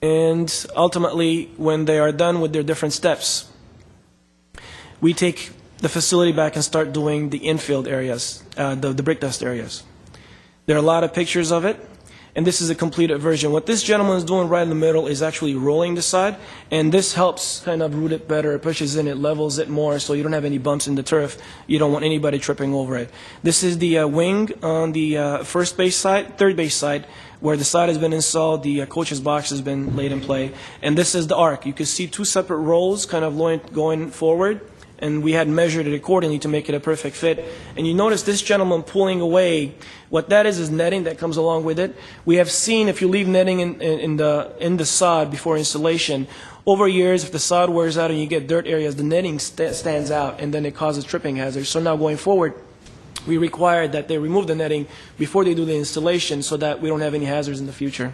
And ultimately, when they are done with their different steps, we take the facility back and start doing the infield areas, the brick dust areas. There are a lot of pictures of it, and this is a completed version. What this gentleman is doing right in the middle is actually rolling the sod, and this helps kind of root it better. It pushes in, it levels it more, so you don't have any bumps in the turf. You don't want anybody tripping over it. This is the wing on the third base side, where the sod has been installed, the coach's box has been laid in play, and this is the arc. You can see two separate rolls kind of going forward, and we had measured it accordingly to make it a perfect fit. And you notice this gentleman pulling away. What that is netting that comes along with it. We have seen, if you leave netting in the sod before installation, over years, if the sod wears out and you get dirt areas, the netting stands out, and then it causes tripping hazards. So now going forward, we require that they remove the netting before they do the installation so that we don't have any hazards in the future.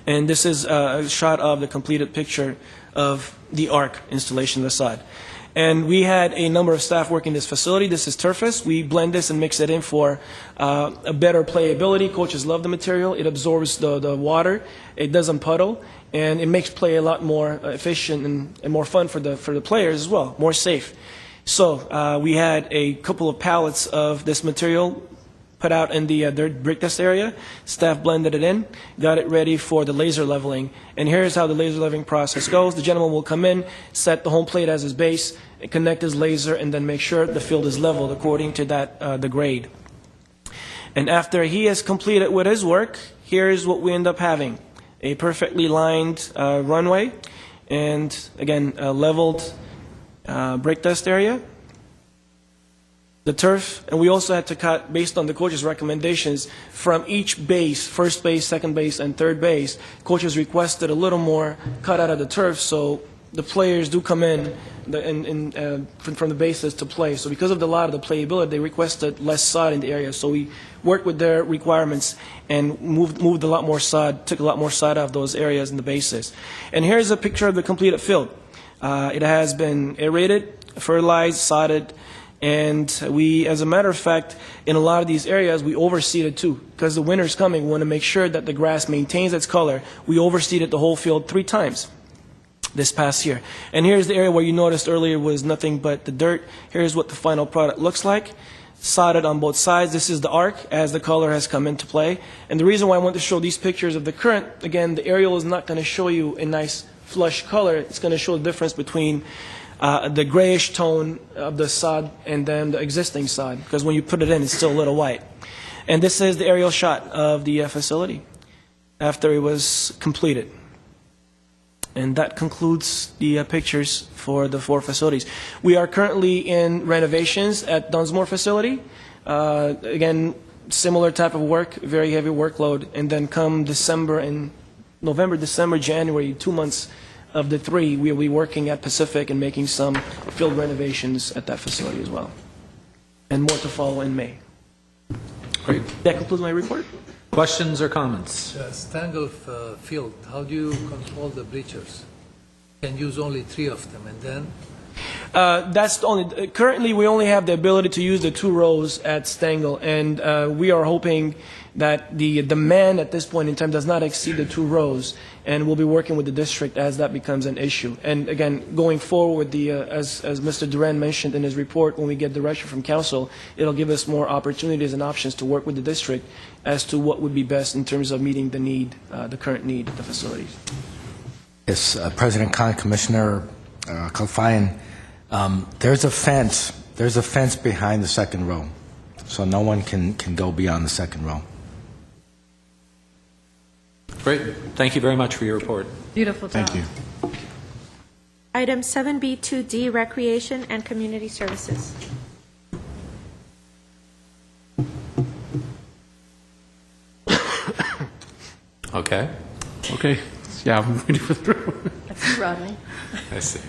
And this is a shot of the completed picture of the arc installation of the sod. And we had a number of staff working in this facility. This is Turfus. We blend this and mix it in for a better playability. Coaches love the material. It absorbs the water. It doesn't puddle. And it makes play a lot more efficient and more fun for the players as well, more safe. So we had a couple of pallets of this material put out in the dirt brick dust area. Staff blended it in, got it ready for the laser leveling. And here's how the laser leveling process goes. The gentleman will come in, set the home plate as his base, connect his laser, and then make sure the field is leveled according to the grade. And after he has completed with his work, here's what we end up having. A perfectly lined runway, and again, a leveled brick dust area. The turf, and we also had to cut, based on the coach's recommendations, from each base, first base, second base, and third base, coaches requested a little more cut out of the turf, so the players do come in from the bases to play. So because of the lot of the playability, they requested less sod in the area. So we worked with their requirements and moved a lot more sod, took a lot more sod out of those areas in the bases. And here's a picture of the completed field. It has been aerated, fertilized, sodded, and we, as a matter of fact, in a lot of these areas, we overseeded too. Because the winter's coming, we want to make sure that the grass maintains its color. We overseeded the whole field 3 times this past year. And here's the area where you noticed earlier was nothing but the dirt. Here's what the final product looks like. Sodded on both sides. This is the arc as the color has come into play. And the reason why I want to show these pictures of the current, again, the aerial is not going to show you a nice flush color. It's going to show the difference between the grayish tone of the sod and then the existing sod, because when you put it in, it's still a little white. And this is the aerial shot of the facility after it was completed. And that concludes the pictures for the 4 facilities. We are currently in renovations at Dunsmore facility. Again, similar type of work, very heavy workload. And then come December and November, December, January, 2 months of the 3, we'll be working at Pacific and making some field renovations at that facility as well. And more to follow in May. Great. That concludes my report. Questions or comments? Stangl Field, how do you control the bleachers? You can use only 3 of them, and then? That's the only. Currently, we only have the ability to use the 2 rows at Stangl, and we are hoping that the demand at this point in time does not exceed the 2 rows, and we'll be working with the district as that becomes an issue. And again, going forward, as Mr. Duran mentioned in his report, when we get direction from council, it'll give us more opportunities and options to work with the district as to what would be best in terms of meeting the need, the current need of the facilities. Yes, President Khan, Commissioner Kalfayan, there's a fence behind the second row, so no one can go beyond the second row. Great. Thank you very much for your report. Beautiful job. Thank you. Item 7B2D, Recreation and Community Services. Okay. Okay, yeah, I'm ready for the That's you, Rodney. I see.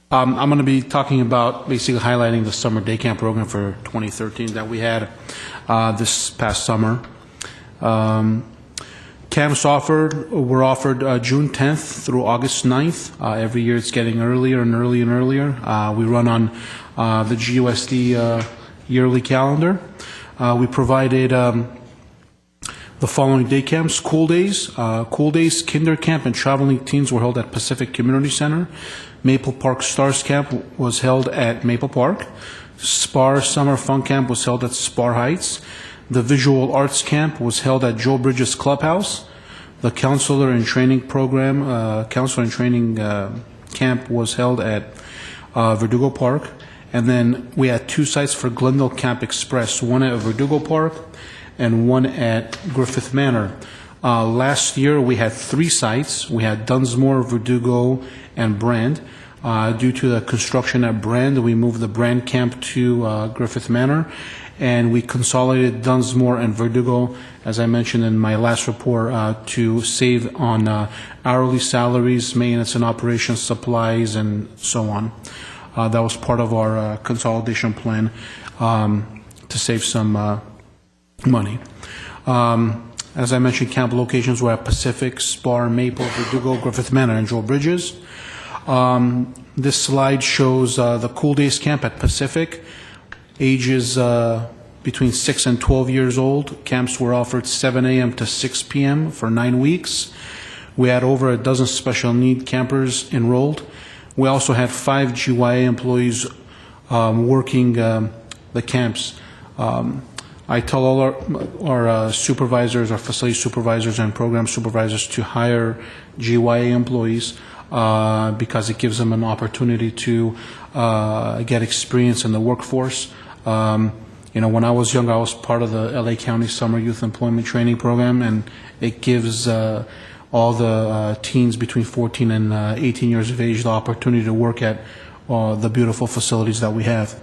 I'm going to be talking about basically highlighting the summer day camp program for 2013 that we had this past summer. Camps were offered June 10th through August 9th. Every year it's getting earlier and earlier and earlier. We run on the GUSD yearly calendar. We provided the following day camps: Cool Days, Kinder Camp, and Traveling Teens were held at Pacific Community Center. Maple Park Stars Camp was held at Maple Park. Spar Summer Fun Camp was held at Spar Heights. The Visual Arts Camp was held at Joe Bridges Clubhouse. The Counselor and Training Camp was held at Verdugo Park. And then we had 2 sites for Glendale Camp Express, one at Verdugo Park and one at Griffith Manor. Last year we had 3 sites. We had Dunsmore, Verdugo, and Brand. Due to the construction at Brand, we moved the Brand camp to Griffith Manor, and we consolidated Dunsmore and Verdugo, as I mentioned in my last report, to save on hourly salaries, maintenance and operations, supplies, and so on. That was part of our consolidation plan to save some money. As I mentioned, camp locations were at Pacific, Spar, Maple, Verdugo, Griffith Manor, and Joe Bridges. This slide shows the Cool Days Camp at Pacific. Ages between 6 and 12 years old. Camps were offered 7 a.m. to 6 p.m. for 9 weeks. We had over a dozen special need campers enrolled. We also had 5 GYA employees working the camps. I tell all our supervisors, our facility supervisors and program supervisors to hire GYA employees because it gives them an opportunity to get experience in the workforce. When I was young, I was part of the LA County Summer Youth Employment Training Program, and it gives all the teens between 14 and 18 years of age the opportunity to work at the beautiful facilities that we have.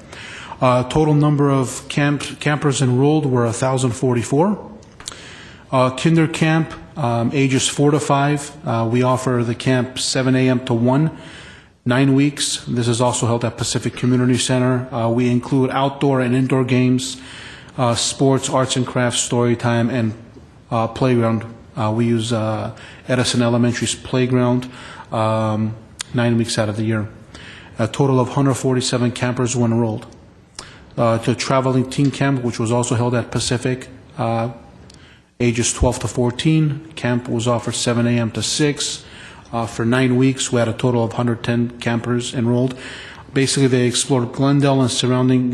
Total number of campers enrolled were 1,044. Kinder Camp, ages 4 to 5. We offer the camp 7 a.m. to 1, 9 weeks. This is also held at Pacific Community Center. We include outdoor and indoor games, sports, arts and crafts, story time, and playground. We use Edison Elementary's playground. 9 weeks out of the year. A total of 147 campers were enrolled. To traveling teen camp, which was also held at Pacific, ages 12 to 14. Camp was offered 7 a.m. to 6. For 9 weeks, we had a total of 110 campers enrolled. Basically, they explored Glendale and surrounding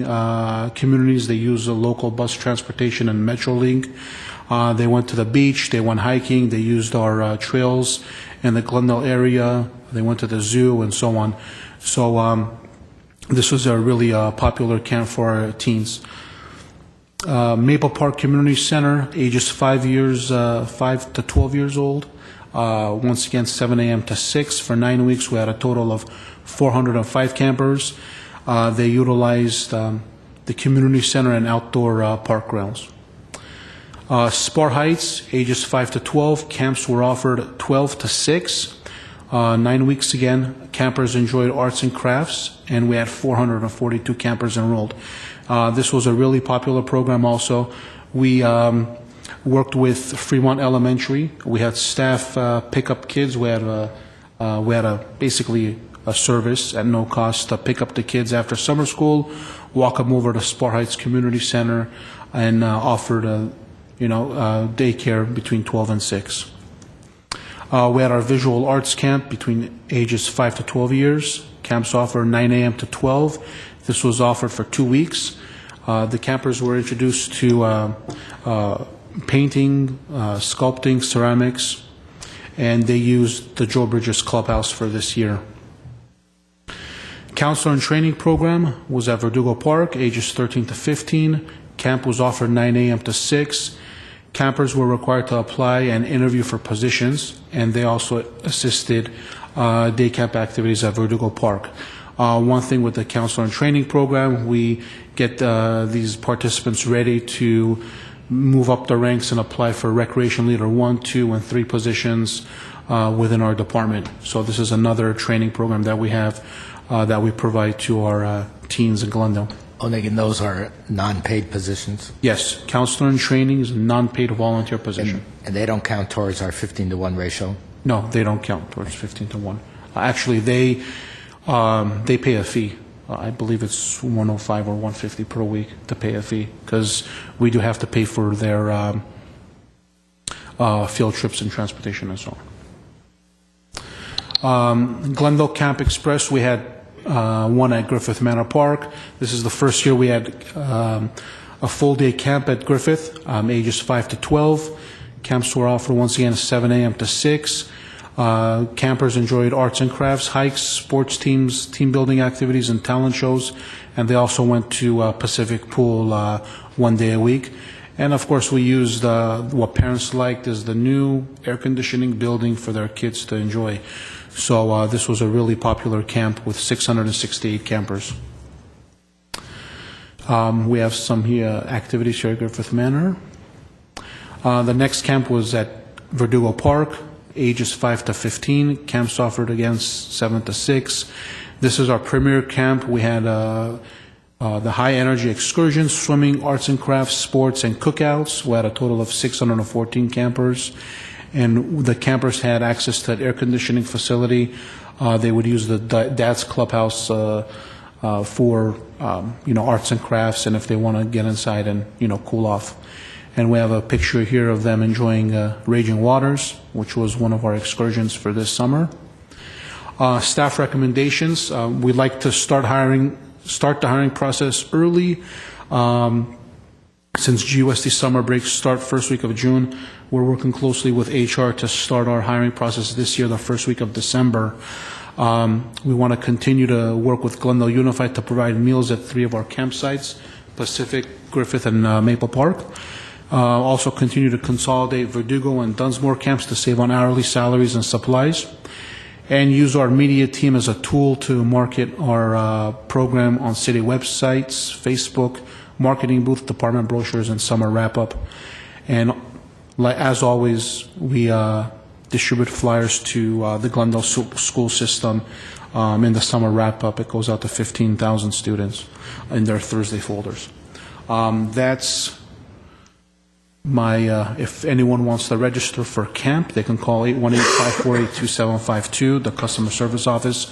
communities. They used the local bus transportation and Metrolink. They went to the beach. They went hiking. They used our trails in the Glendale area. They went to the zoo and so on. So this was a really popular camp for our teens. Maple Park Community Center, ages 5 to 12 years old. Once again, 7 a.m. to 6. For 9 weeks, we had a total of 405 campers. They utilized the community center and outdoor park grounds. Spar Heights, ages 5 to 12. Camps were offered 12 to 6. 9 weeks again, campers enjoyed arts and crafts, and we had 442 campers enrolled. This was a really popular program also. We worked with Fremont Elementary. We had staff pick up kids. We had basically a service at no cost to pick up the kids after summer school, walk them over to Spar Heights Community Center, and offered daycare between 12 and 6. We had our visual arts camp between ages 5 to 12 years. Camps offered 9 a.m. to 12. This was offered for 2 weeks. The campers were introduced to painting, sculpting, ceramics, and they used the Joe Bridges Clubhouse for this year. Counselor and Training Program was at Verdugo Park, ages 13 to 15. Camp was offered 9 a.m. to 6. Campers were required to apply and interview for positions, and they also assisted day camp activities at Verdugo Park. One thing with the Counselor and Training Program, we get these participants ready to move up the ranks and apply for Recreation Leader 1, 2, and 3 positions within our department. So this is another training program that we have that we provide to our teens in Glendale. Oh, and those are non-paid positions? Yes, Counselor in Training is a non-paid volunteer position. And they don't count towards our 15-to-1 ratio? No, they don't count towards 15-to-1. Actually, they pay a fee. I believe it's $105 or $150 per week to pay a fee, because we do have to pay for their field trips and transportation and so on. Glendale Camp Express, we had one at Griffith Manor Park. This is the first year we had a full-day camp at Griffith, ages 5 to 12. Camps were offered once again 7 a.m. to 6. Campers enjoyed arts and crafts, hikes, sports teams, team building activities, and talent shows. And they also went to Pacific Pool 1 day a week. And of course, we used what parents liked is the new air conditioning building for their kids to enjoy. So this was a really popular camp with 668 campers. We have some here activities here at Griffith Manor. The next camp was at Verdugo Park, ages 5 to 15. Camps offered again 7 to 6. This is our premier camp. We had the high energy excursions, swimming, arts and crafts, sports, and cookouts. We had a total of 614 campers. And the campers had access to an air conditioning facility. They would use the Dad's Clubhouse for arts and crafts, and if they want to get inside and cool off. And we have a picture here of them enjoying Raging Waters, which was one of our excursions for this summer. Staff recommendations: we'd like to start the hiring process early. Since GUSD summer breaks start first week of June, we're working closely with HR to start our hiring process this year, the first week of December. We want to continue to work with Glendale Unified to provide meals at 3 of our campsites, Pacific, Griffith, and Maple Park. Also continue to consolidate Verdugo and Dunsmore camps to save on hourly salaries and supplies. And use our media team as a tool to market our program on city websites, Facebook, marketing booth, department brochures, and summer wrap-up. And as always, we distribute flyers to the Glendale school system in the summer wrap-up. It goes out to 15,000 students in their Thursday folders. That's If anyone wants to register for camp, they can call 818-548-2752, the customer service office.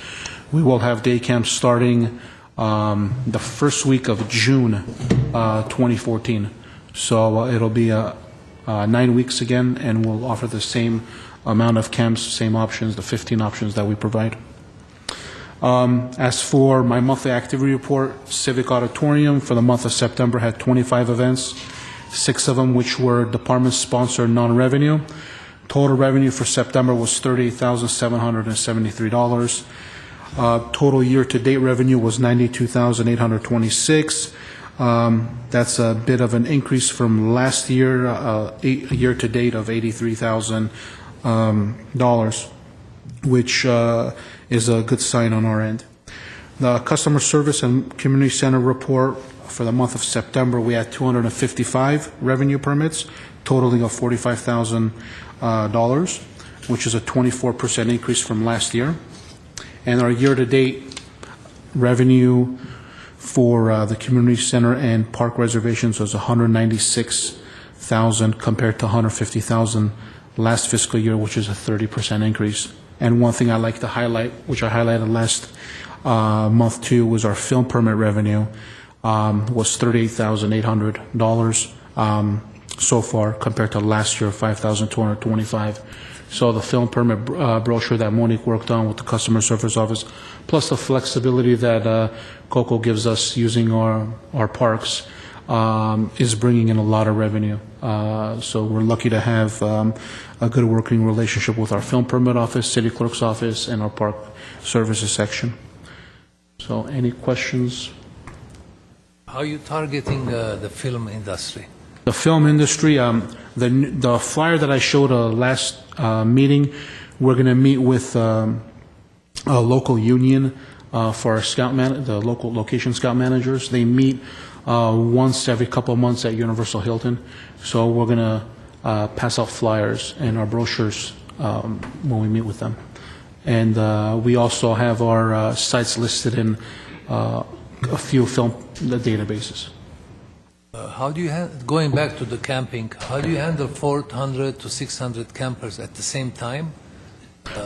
We will have day camp starting the first week of June 2014. So it'll be 9 weeks again, and we'll offer the same amount of camps, same options, the 15 options that we provide. As for my monthly activity report, Civic Auditorium for the month of September had 25 events, 6 of them which were department-sponsored non-revenue. Total revenue for September was $38,773. Total year-to-date revenue was $92,826. That's a bit of an increase from last year, year-to-date of $83,000, which is a good sign on our end. The customer service and community center report for the month of September, we had 255 revenue permits, totaling of $45,000, which is a 24% increase from last year. And our year-to-date revenue for the community center and park reservations was $196,000 compared to $150,000 last fiscal year, which is a 30% increase. And one thing I like to highlight, which I highlighted last month too, was our film permit revenue was $38,800 so far compared to last year, $5,225. So the film permit brochure that Monique worked on with the customer service office, plus the flexibility that COCO gives us using our parks, is bringing in a lot of revenue. So we're lucky to have a good working relationship with our film permit office, city clerk's office, and our park services section. So any questions? How are you targeting the film industry? The film industry, the flyer that I showed last meeting, we're going to meet with a local union for our the local location scout managers. They meet once every couple of months at Universal Hilton. So we're going to pass out flyers and our brochures when we meet with them. And we also have our sites listed in a few film databases. How do you going back to the camping? How do you handle 400 to 600 campers at the same time?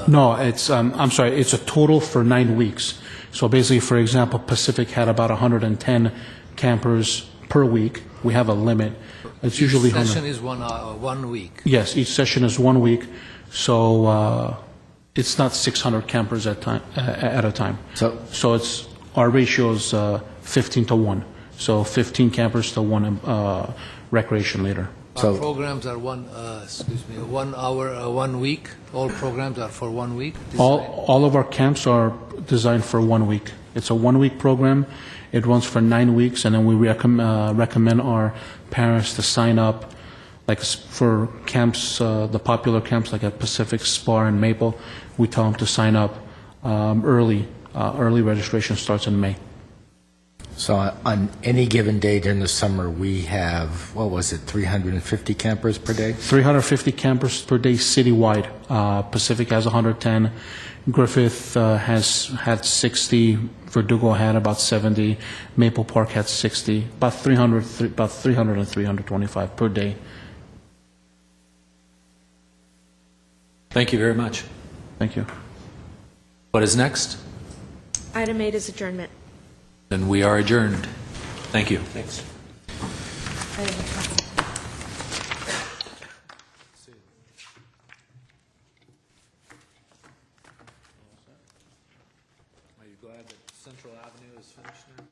No, it's I'm sorry. It's a total for 9 weeks. So basically, for example, Pacific had about 110 campers per week. We have a limit. It's usually each session is 1 week. Yes, each session is 1 week. So it's not 600 campers at a time. So it's our ratio is 15 to 1. So 15 campers to 1 recreation leader. Our programs are 1 hour, 1 week. All programs are for 1 week. All of our camps are designed for 1 week. It's a 1 week program. It runs for 9 weeks, and then we recommend our parents to sign up, like for camps, the popular camps like at Pacific, Spar, and Maple. We tell them to sign up early. Early registration starts in May. So on any given day during the summer, we have, 350 campers per day? 350 campers per day citywide. Pacific has 110. Griffith has had 60. Verdugo had about 70. Maple Park had 60. About 300 and 325 per day. Thank you very much. Thank you. What is next? Item 8 is adjournment. Then we are adjourned. Thank you. Thanks. Are you glad that Central Avenue is finished now?